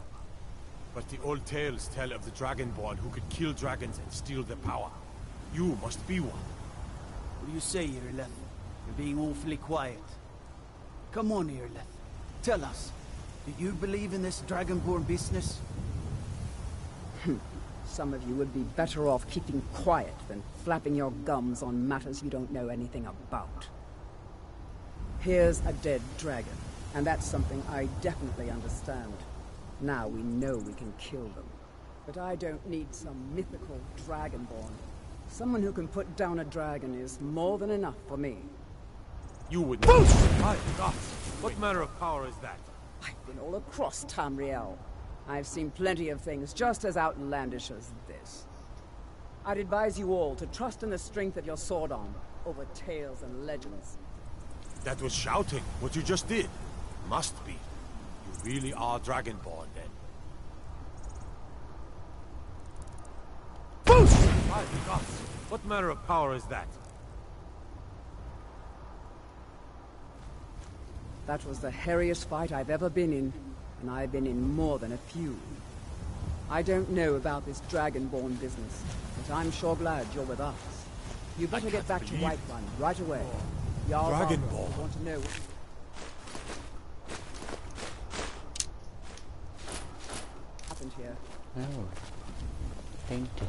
But the old tales tell of the Dragonborn who could kill dragons and steal their power. You must be one. What do you say, Irileth? You're being awfully quiet. Come on, Irileth. Tell us, do you believe in this Dragonborn business? Some of you would be better off keeping quiet than flapping your gums on matters you don't know anything about. Here's a dead dragon, and that's something I definitely understand. Now we know we can kill them. But I don't need some mythical Dragonborn. Someone who can put down a dragon is more than enough for me. You would not. My God! What manner of power is that? I've been all across Tamriel. I've seen plenty of things just as outlandish as this. I'd advise you all to trust in the strength of your sword arm over tales and legends. That was shouting, what you just did. Must be. You really are Dragonborn, then. Boosh! My God! What manner of power is that? That was the hairiest fight I've ever been in, and I've been in more than a few. I don't know about this Dragonborn business, but I'm sure glad you're with us. You better get back to Whiterun right away. Jarl Dragonborn. Balgruuf want to know what happened here. Oh. Thank you.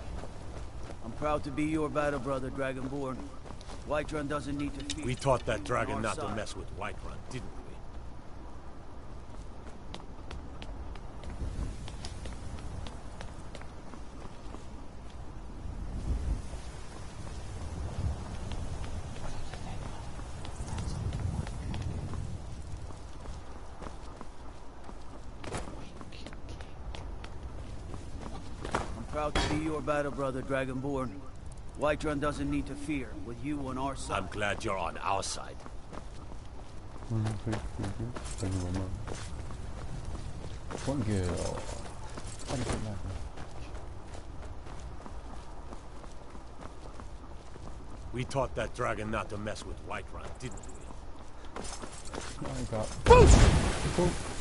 I'm proud to be your battle brother, Dragonborn. Whiterun doesn't need to fear. We taught that dragon not to mess with Whiterun, didn't we? Proud to be your battle brother, Dragonborn. Whiterun doesn't need to fear, with you on our side. I'm glad you're on our side. One girl. We taught that dragon not to mess with Whiterun, didn't we? Oh my God. Poof.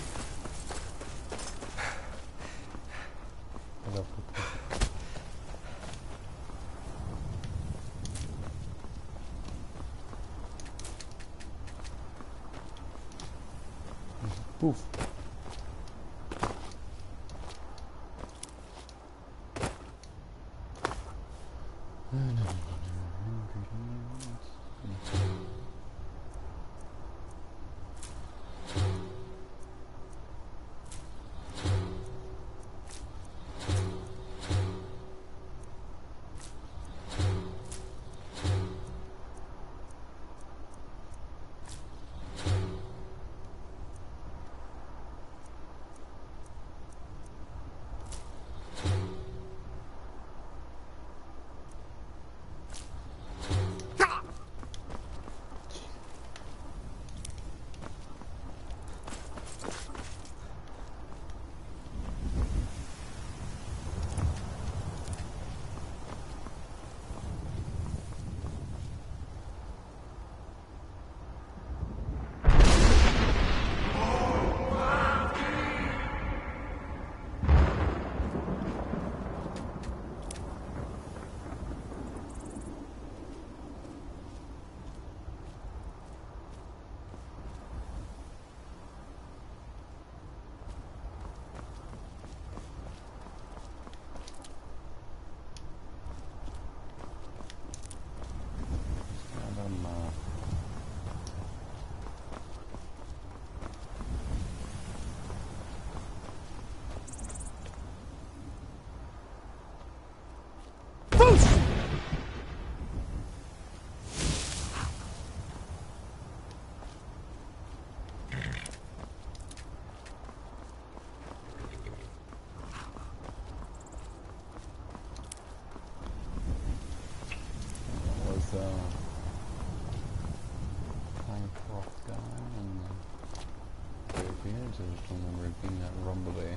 I just don't remember it being that rumbly.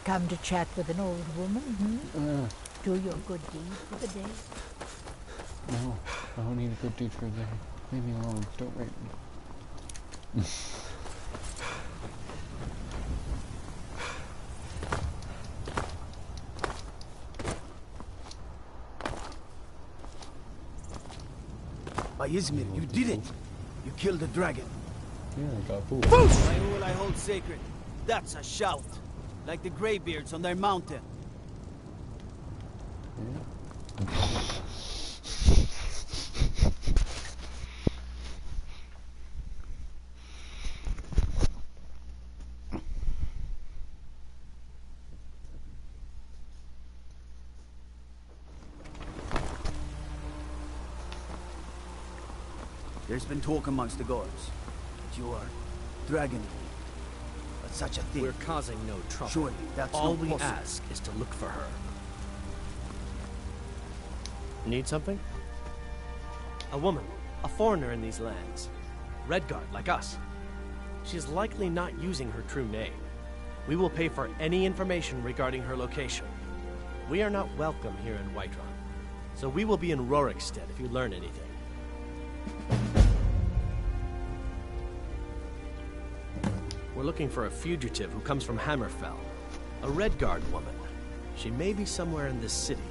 Come to chat with an old woman, hmm? Do your good deed for the day. No, I don't need a good deed for the day. Leave me alone. Don't rape me. By Izmir, you did it! You killed the dragon. Yeah, I got fooled. My all I hold sacred. That's a shout. Like the Greybeards on their mountain. There's been talk amongst the gods that you are dragon. But such a thing. We're causing no trouble. Surely that's all not we possible. ask is to look for her. Need something? A woman, a foreigner in these lands. Redguard, like us. She's likely not using her true name. We will pay for any information regarding her location. We are not welcome here in Whiterun, so we will be in Rorikstead if you learn anything. We're looking for a fugitive who comes from Hammerfell. A Redguard woman. She may be somewhere in this city.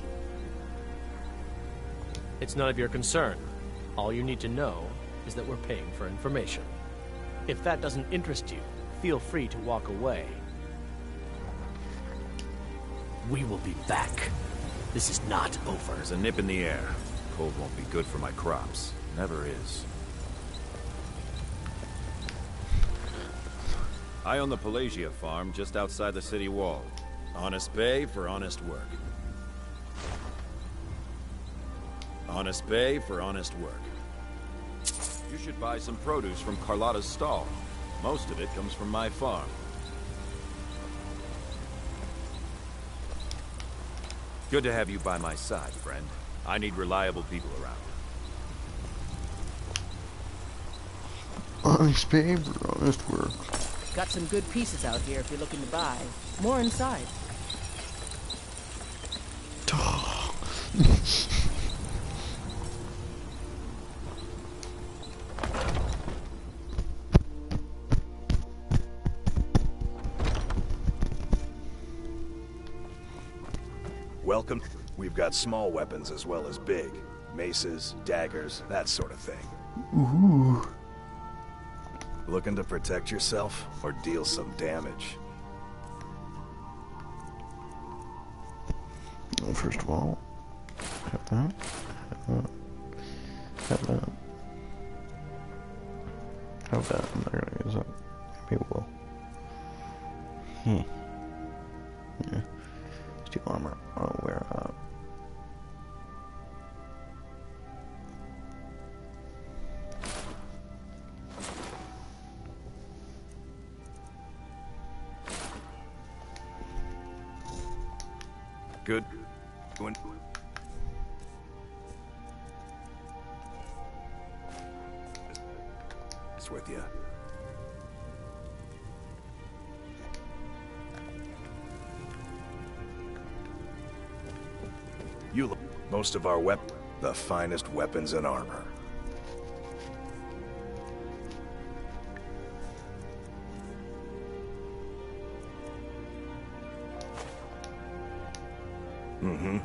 It's none of your concern. All you need to know is that we're paying for information. If that doesn't interest you, feel free to walk away. We will be back. This is not over. There's a nip in the air. Cold won't be good for my crops. Never is. I own the Pelagia farm just outside the city wall. Honest pay for honest work. Honest pay for honest work. You should buy some produce from Carlotta's stall. Most of it comes from my farm. Good to have you by my side, friend. I need reliable people around. Honest pay for honest work. Got some good pieces out here if you're looking to buy. More inside. Welcome. We've got small weapons as well as big. Maces, daggers, that sort of thing. Ooh. Looking to protect yourself or deal some damage? Well, first of all, have that. Have that. Have that. I'm not gonna use that. Maybe we'll. Yeah. Steel armor. I'll wear Good. Going. It's with you. You look. Most of our the finest weapons and armor. Mm-hmm.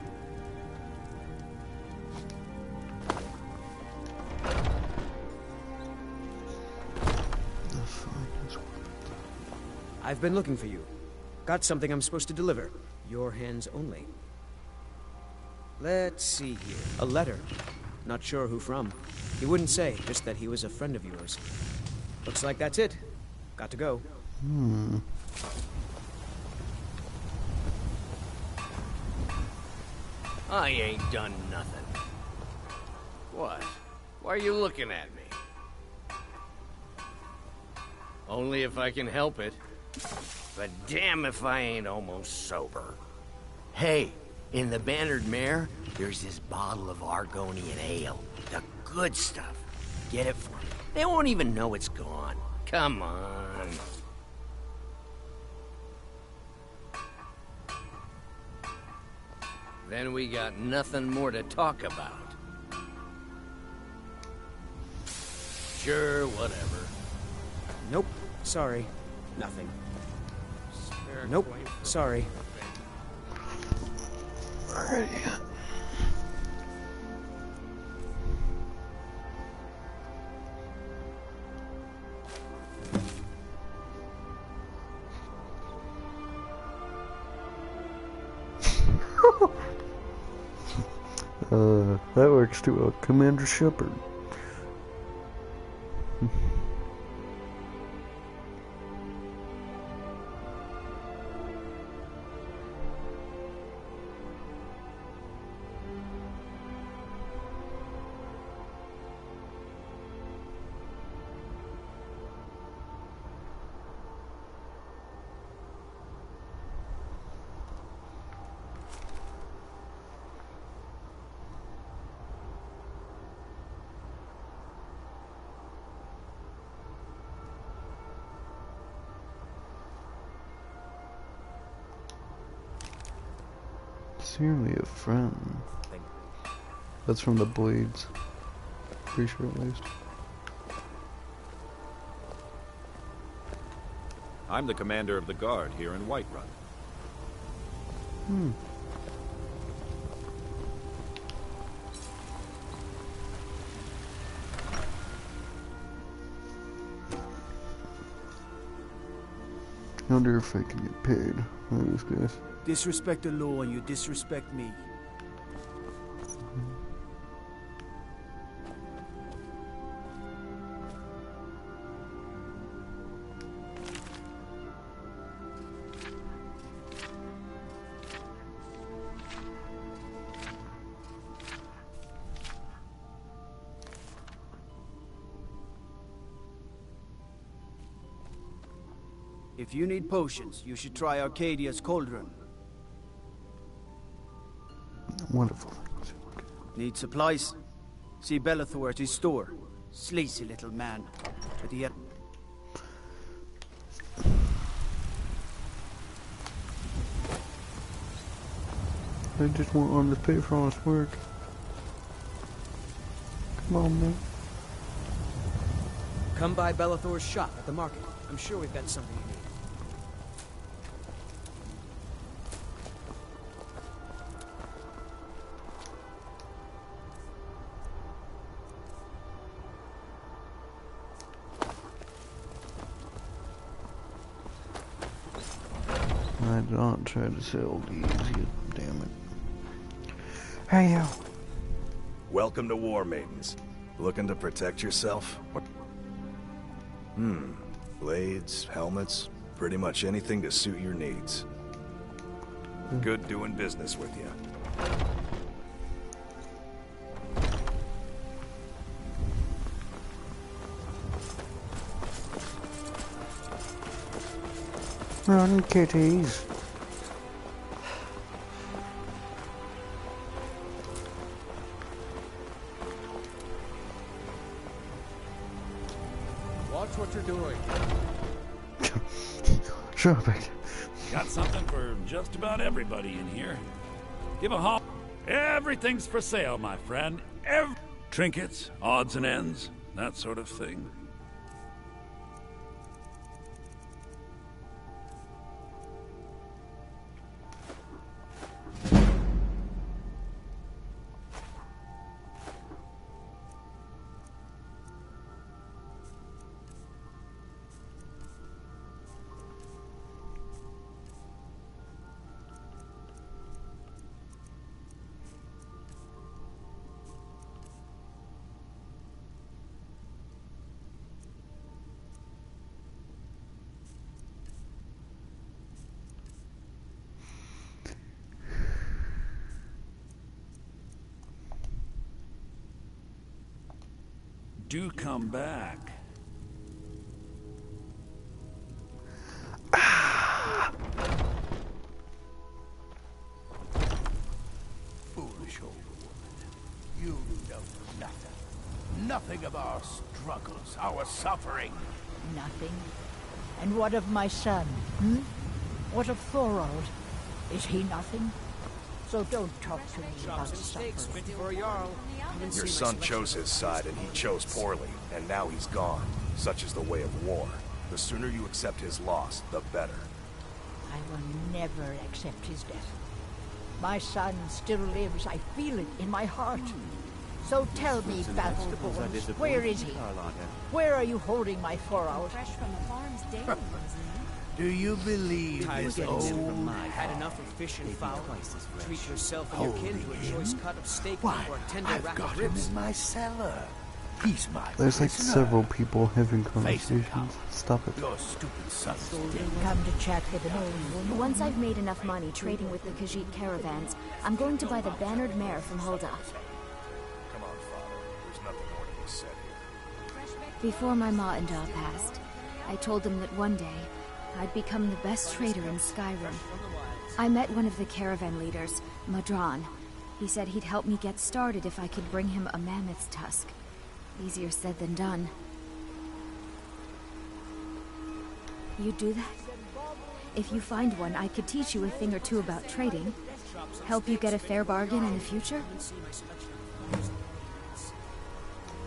I've been looking for you. Got something I'm supposed to deliver. Your hands only. Let's see here. A letter. Not sure who from. He wouldn't say, just that he was a friend of yours. Looks like that's it. Got to go. I ain't done nothing. What? Why are you looking at me? Only if I can help it. But damn if I ain't almost sober. Hey, in the Bannered Mare, there's this bottle of Argonian ale. The good stuff. Get it for me. They won't even know it's gone. Come on. Then we got nothing more to talk about. Sure, whatever. Nope. Sorry. Nothing. Nope. Sorry. Alrighty. That works too. Commander Shepard. Sincerely a friend. That's from the Blades. Pretty sure at least. I'm the commander of the guard here in Whiterun. I wonder if I can get paid by these guys. Disrespect the law and you disrespect me. If you need potions, you should try Arcadia's Cauldron. Wonderful. Need supplies? See Belethor at his store. Sleazy little man. But he had... I just want him to pay for all his work. Come on, man. Come by Belethor's shop at the market. I'm sure we've got something you need. I don't try to sell these, damn it. Hey, yo. Welcome to War Maidens. Looking to protect yourself? Blades, helmets, pretty much anything to suit your needs. Good doing business with you. Run, kitties. Watch what you're doing. Sure, baby. Got something for just about everybody in here. Give a hop. Everything's for sale, my friend. Trinkets, odds and ends, that sort of thing. do come back. Foolish old woman. You know nothing. Nothing of our struggles, our suffering. Nothing. And what of my son, hmm? What of Thorold? Is he nothing? So don't talk to me about suffering. Your son chose his side, and he chose poorly, and now he's gone. Such is the way of war. The sooner you accept his loss, the better. I will never accept his death. My son still lives. I feel it in my heart. So tell me, Battleborn, where is he? Where are you holding my Thorold? Fresh from the farm's daily, wasn't Do you believe this old Had enough of fish and fowl. Treat yourself and your kin to a choice cut of steak or a tender I've rack got of him ribs. in my cellar. He's my There's like prisoner. several people having conversations. Stop it. Your stupid son's dead. Come to chat with an old woman. Once I've made enough money trading with the Khajiit caravans, I'm going to buy the bannered mare from Hulda. Come on, Father. There's nothing more to be said here. Before my ma and Da passed, I told them that one day I'd become the best trader in Skyrim. I met one of the caravan leaders, Madran. He said he'd help me get started if I could bring him a mammoth's tusk. Easier said than done. You'd do that? If you find one, I could teach you a thing or two about trading. Help you get a fair bargain in the future?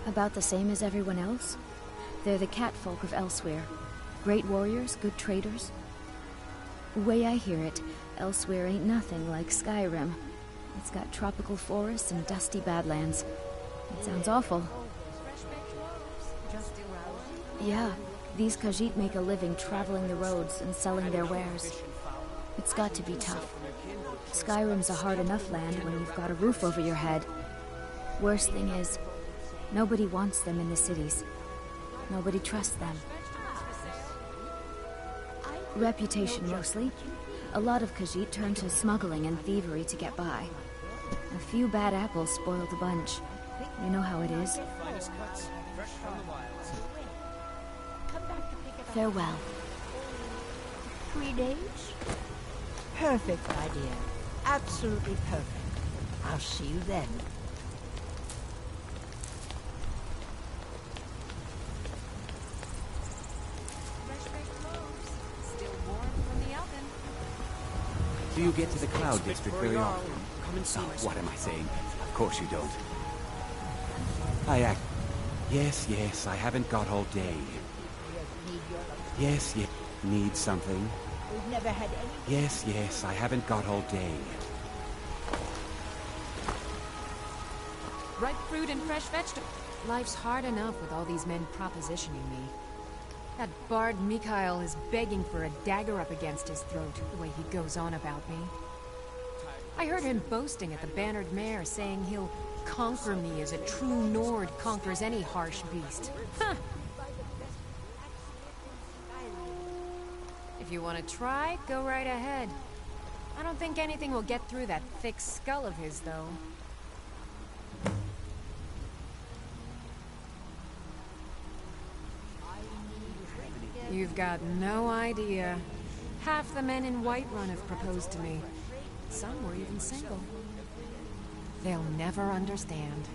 About the same as everyone else? They're the catfolk of Elsewhere. Great warriors, good traders. The way I hear it, Elsewhere ain't nothing like Skyrim. It's got tropical forests and dusty badlands. It sounds awful. Yeah, these Khajiit make a living traveling the roads and selling their wares. It's got to be tough. Skyrim's a hard enough land when you've got a roof over your head. Worst thing is, nobody wants them in the cities. Nobody trusts them. Reputation mostly. A lot of Khajiit turn to smuggling and thievery to get by. A few bad apples spoiled the bunch. You know how it is. Farewell. 3 days? Perfect, my dear. Absolutely perfect. I'll see you then. Do you get to the Cloud District very often? Come and see Oh, my what son. am I saying? Of course you don't. I act... Yes, I haven't got all day. Yes, need something? We've never had any... Yes, I haven't got all day. Ripe fruit and fresh vegetables. Life's hard enough with all these men propositioning me. That bard Mikhail is begging for a dagger up against his throat, the way he goes on about me. I heard him boasting at the Bannered Mare, saying he'll conquer me as a true Nord conquers any harsh beast. Huh. If you want to try, go right ahead. I don't think anything will get through that thick skull of his, though. You've got no idea. Half the men in Whiterun have proposed to me. Some were even single. They'll never understand.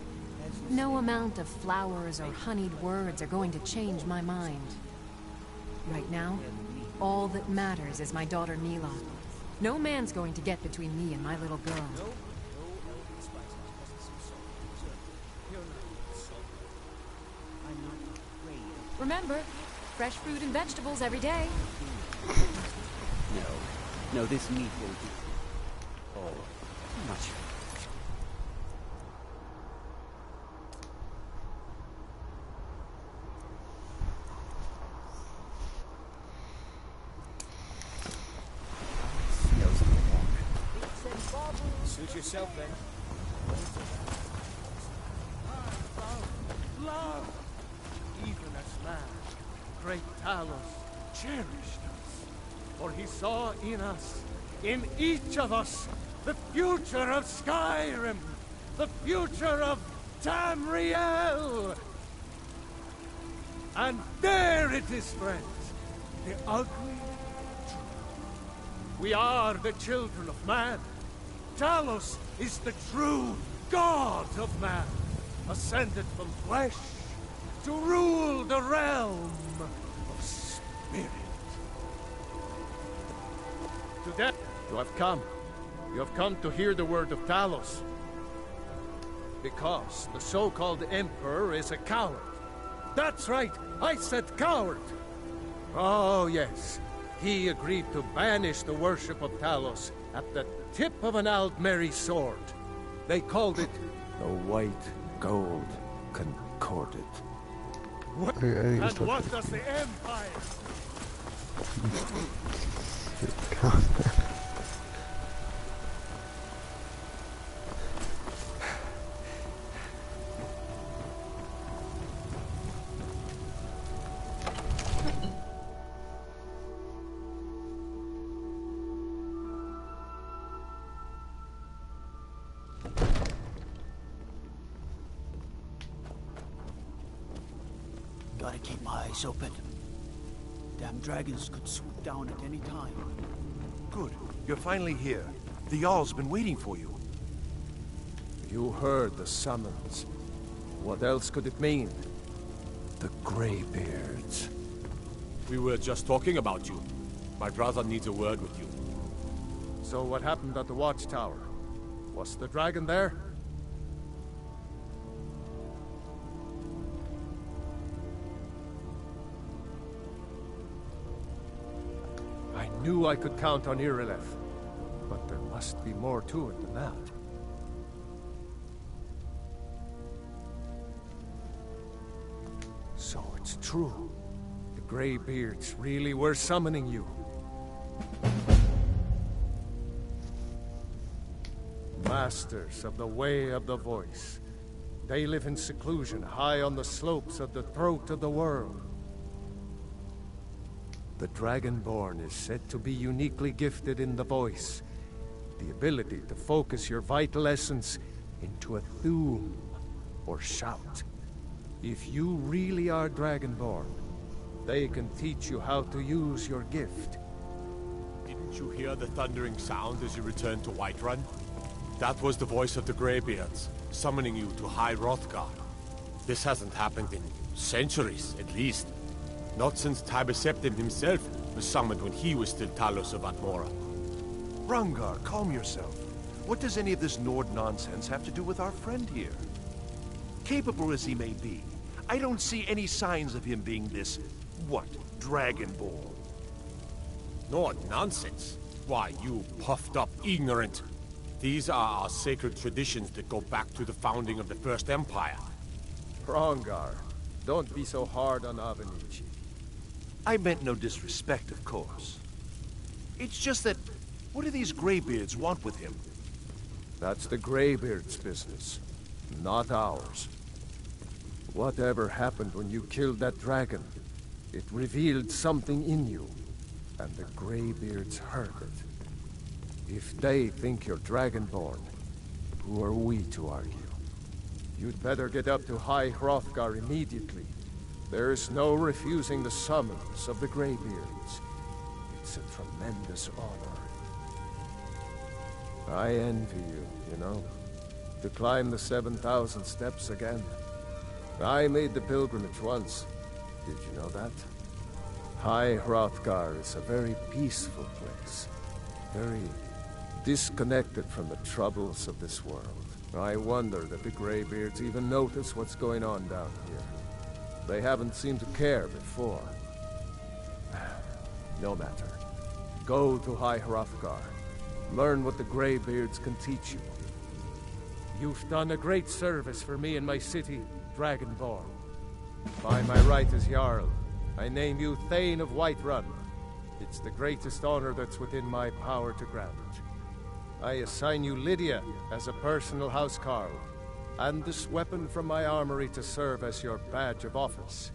No amount of flowers or honeyed words are going to change my mind. Right now, all that matters is my daughter Mila. No man's going to get between me and my little girl. Remember, fresh fruit and vegetables every day. No, this meat won't do. Oh, much. Suit yourself, then. Love! Even as man, great Talos cherished us. For he saw in us, in each of us, the future of Skyrim, the future of Tamriel. And there it is, friends. The ugly truth. We are the children of man. Talos is the true god of man, ascended from flesh to rule the realm of spirit. Today, you have come. You have come to hear the word of Talos. Because the so-called Emperor is a coward. That's right, I said coward! Oh yes, he agreed to banish the worship of Talos at the tip of an Aldmeri sword. They called it the White Gold Concordat. And what does the Empire? Gotta keep my eyes open. Damn dragons could swoop down at any time. Good. You're finally here. The Jarl's been waiting for you. You heard the summons. What else could it mean? The Greybeards. We were just talking about you. My brother needs a word with you. So what happened at the Watchtower? Was the dragon there? I knew I could count on Irileth, but there must be more to it than that. So it's true. The Greybeards really were summoning you. Masters of the Way of the Voice. They live in seclusion, high on the slopes of the throat of the world. The Dragonborn is said to be uniquely gifted in the voice. The ability to focus your vital essence into a thum, or shout. If you really are Dragonborn, they can teach you how to use your gift. Didn't you hear the thundering sound as you returned to Whiterun? That was the voice of the Greybeards, summoning you to High Hrothgar. This hasn't happened in centuries, at least. Not since Tiber Septim himself was summoned when he was still Talos of Atmora. Hrongar, calm yourself. What does any of this Nord nonsense have to do with our friend here? Capable as he may be, I don't see any signs of him being this, what, Dragonborn? Nord nonsense? Why, you puffed up ignorant. These are our sacred traditions that go back to the founding of the First Empire. Hrongar, don't be so hard on Avenicci. I meant no disrespect, of course. It's just that, what do these Greybeards want with him? That's the Greybeards' business, not ours. Whatever happened when you killed that dragon, it revealed something in you, and the Greybeards heard it. If they think you're Dragonborn, who are we to argue? You'd better get up to High Hrothgar immediately. There's no refusing the summons of the Greybeards. It's a tremendous honor. I envy you, you know, to climb the 7,000 steps again. I made the pilgrimage once. Did you know that? High Hrothgar is a very peaceful place. Very disconnected from the troubles of this world. I wonder that the Greybeards even notice what's going on down here. They haven't seemed to care before. No matter. Go to High Hrothgar. Learn what the Greybeards can teach you. You've done a great service for me and my city, Dragonborn. By my right as Jarl, I name you Thane of Whiterun. It's the greatest honor that's within my power to grant. I assign you Lydia as a personal housecarl, and this weapon from my armory to serve as your badge of office.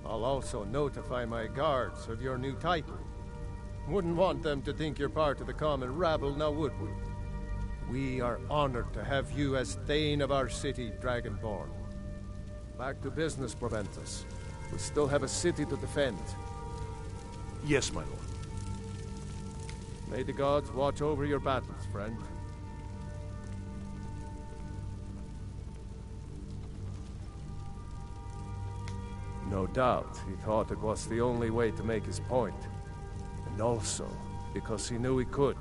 I'll also notify my guards of your new title. Wouldn't want them to think you're part of the common rabble, now would we? We are honored to have you as Thane of our city, Dragonborn. Back to business, Proventus. We still have a city to defend. Yes, my lord. May the gods watch over your battles, friend. No doubt, he thought it was the only way to make his point. And also, because he knew he could.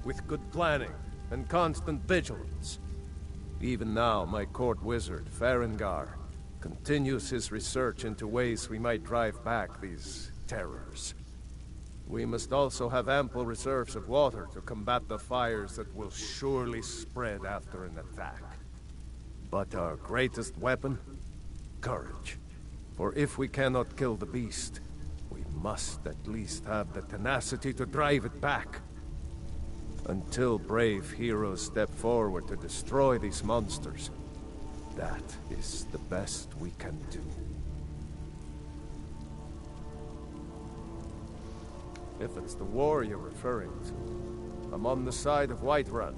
With good planning and constant vigilance. Even now, my court wizard, Farengar, continues his research into ways we might drive back these terrors. We must also have ample reserves of water to combat the fires that will surely spread after an attack. But our greatest weapon? Courage. For if we cannot kill the beast, we must at least have the tenacity to drive it back. Until brave heroes step forward to destroy these monsters, that is the best we can do. If it's the war you're referring to, I'm on the side of Whiterun.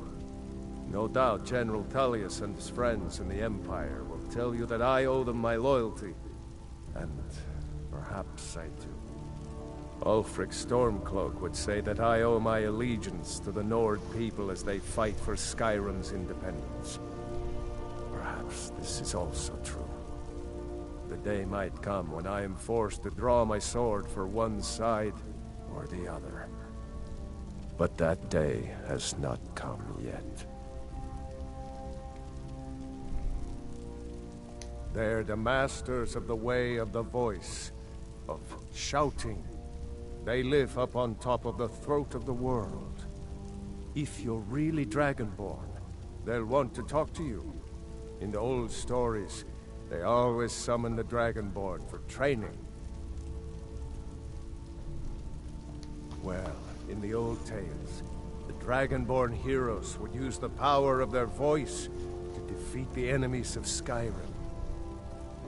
No doubt General Tullius and his friends in the Empire will tell you that I owe them my loyalty, and perhaps I do. Ulfric Stormcloak would say that I owe my allegiance to the Nord people as they fight for Skyrim's independence. Perhaps this is also true. The day might come when I am forced to draw my sword for one side or the other. But that day has not come yet. They're the masters of the way of the voice, of shouting. They live up on top of the throat of the world. If you're really Dragonborn, they'll want to talk to you. In the old stories, they always summon the Dragonborn for training. Well, in the old tales, the Dragonborn heroes would use the power of their voice to defeat the enemies of Skyrim.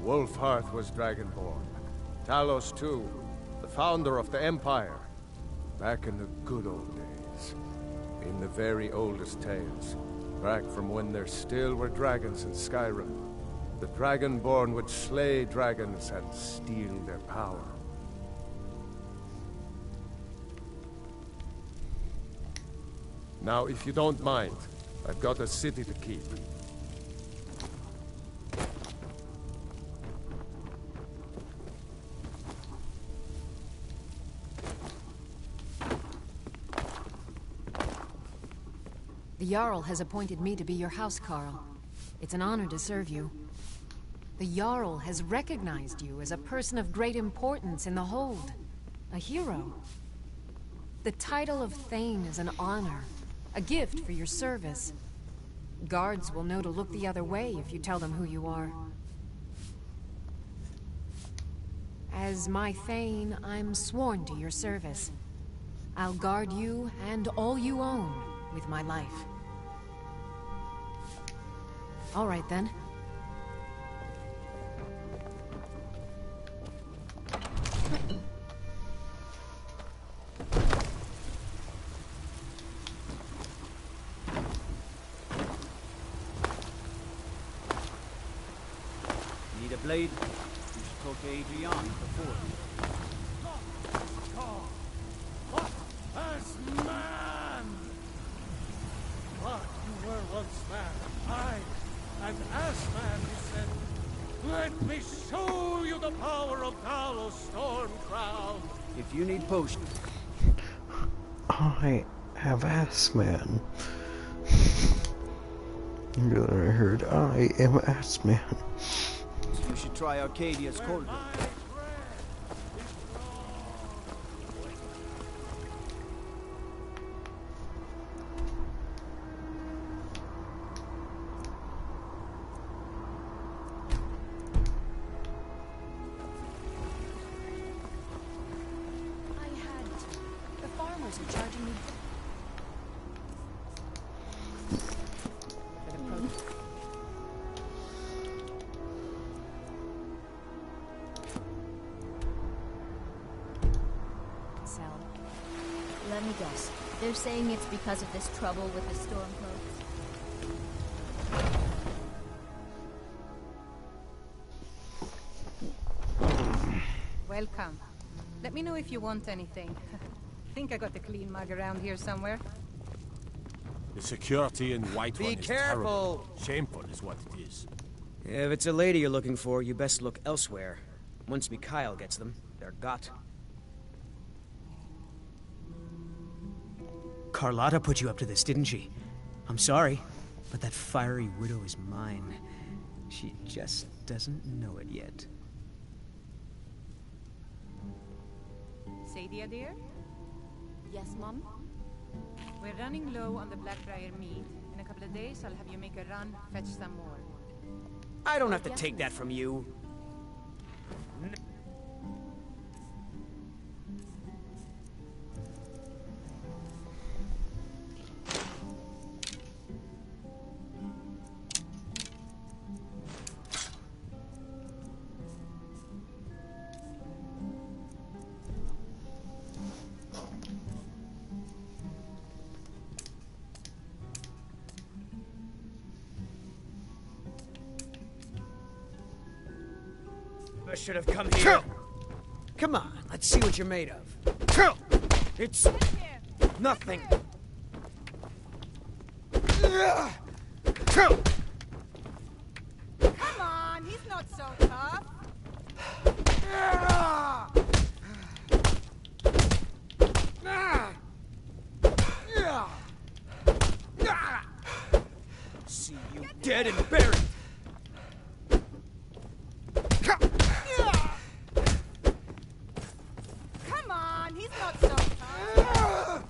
Wolfhearth was Dragonborn. Talos too, the founder of the Empire. Back in the good old days. In the very oldest tales. Back from when there still were dragons in Skyrim. The Dragonborn would slay dragons and steal their power. Now, if you don't mind, I've got a city to keep. The Jarl has appointed me to be your housecarl. It's an honor to serve you. The Jarl has recognized you as a person of great importance in the Hold. A hero. The title of Thane is an honor. A gift for your service. Guards will know to look the other way if you tell them who you are. As my Thane, I'm sworn to your service. I'll guard you and all you own with my life. All right, then. Need a blade? You should talk to Adrian before. As man! What you were once man, aye, and as man you said, let me show you the power of Talos Stormcrown. If you need potion. I have ass man. I heard I am ass man. You should try Arcadia's corridor. Let me guess. They're saying it's because of this trouble with the Stormcloaks? Welcome. Let me know if you want anything. Think I got a clean mug around here somewhere. The security in Whiterun Be is careful! terrible. Shameful is what it is. If it's a lady you're looking for, you best look elsewhere. Once Mikhail gets them, they're got. Carlotta put you up to this, didn't she? I'm sorry, but that fiery widow is mine. She just doesn't know it yet. Sadia, dear? Yes, Mom? We're running low on the Blackbriar meat. In a couple of days, I'll have you make a run, fetch some more. I don't have to take that from you. I should have come here. Come on, let's see what you're made of. It's nothing. Come on, he's not so tough. See you dead and buried. Come on, he's not so tough.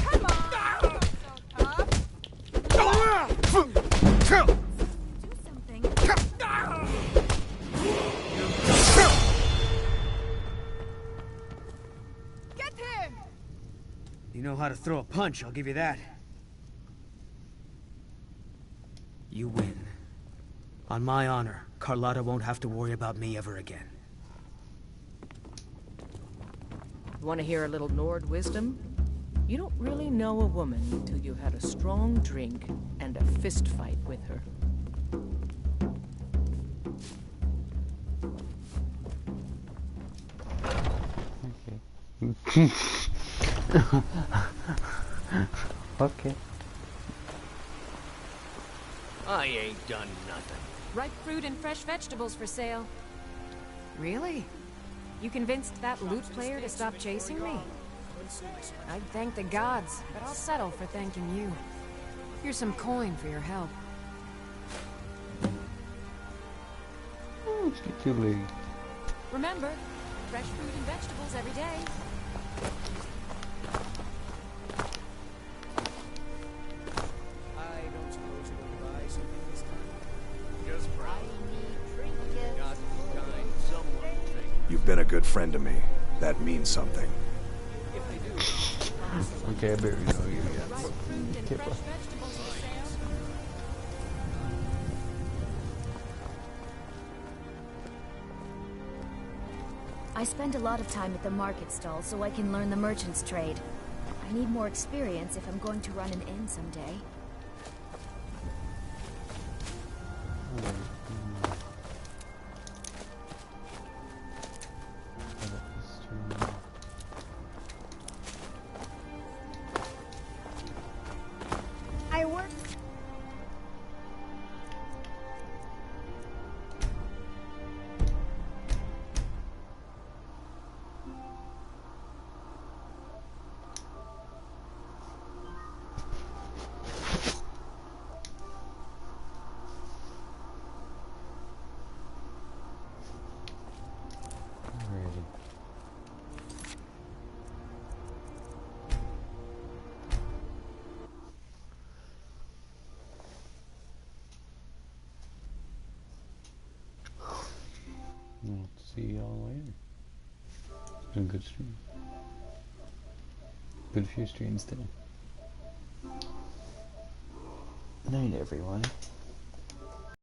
Come on, he's not so tough. Do something. Get him! You know how to throw a punch, I'll give you that. You win. On my honor, Carlotta won't have to worry about me ever again. Want to hear a little Nord wisdom? You don't really know a woman until you had a strong drink and a fist fight with her. Okay. I ain't done nothing. Ripe fruit and fresh vegetables for sale. Really? You convinced that loot player to stop chasing me? I'd thank the gods, but I'll settle for thanking you. Here's some coin for your help. Oh, let's get your leg. Remember, fresh fruit and vegetables every day. I don't suppose you want to buy something this time? Just Got to dine someone. You've been a good friend to me. That means something. Okay, I better know you yet. Ripe fruit and fresh vegetables for sale. I spend a lot of time at the market stall so I can learn the merchant's trade. I need more experience if I'm going to run an inn someday. I work. We'll see y'all later. It's been a good stream. Good few streams today. Night, everyone.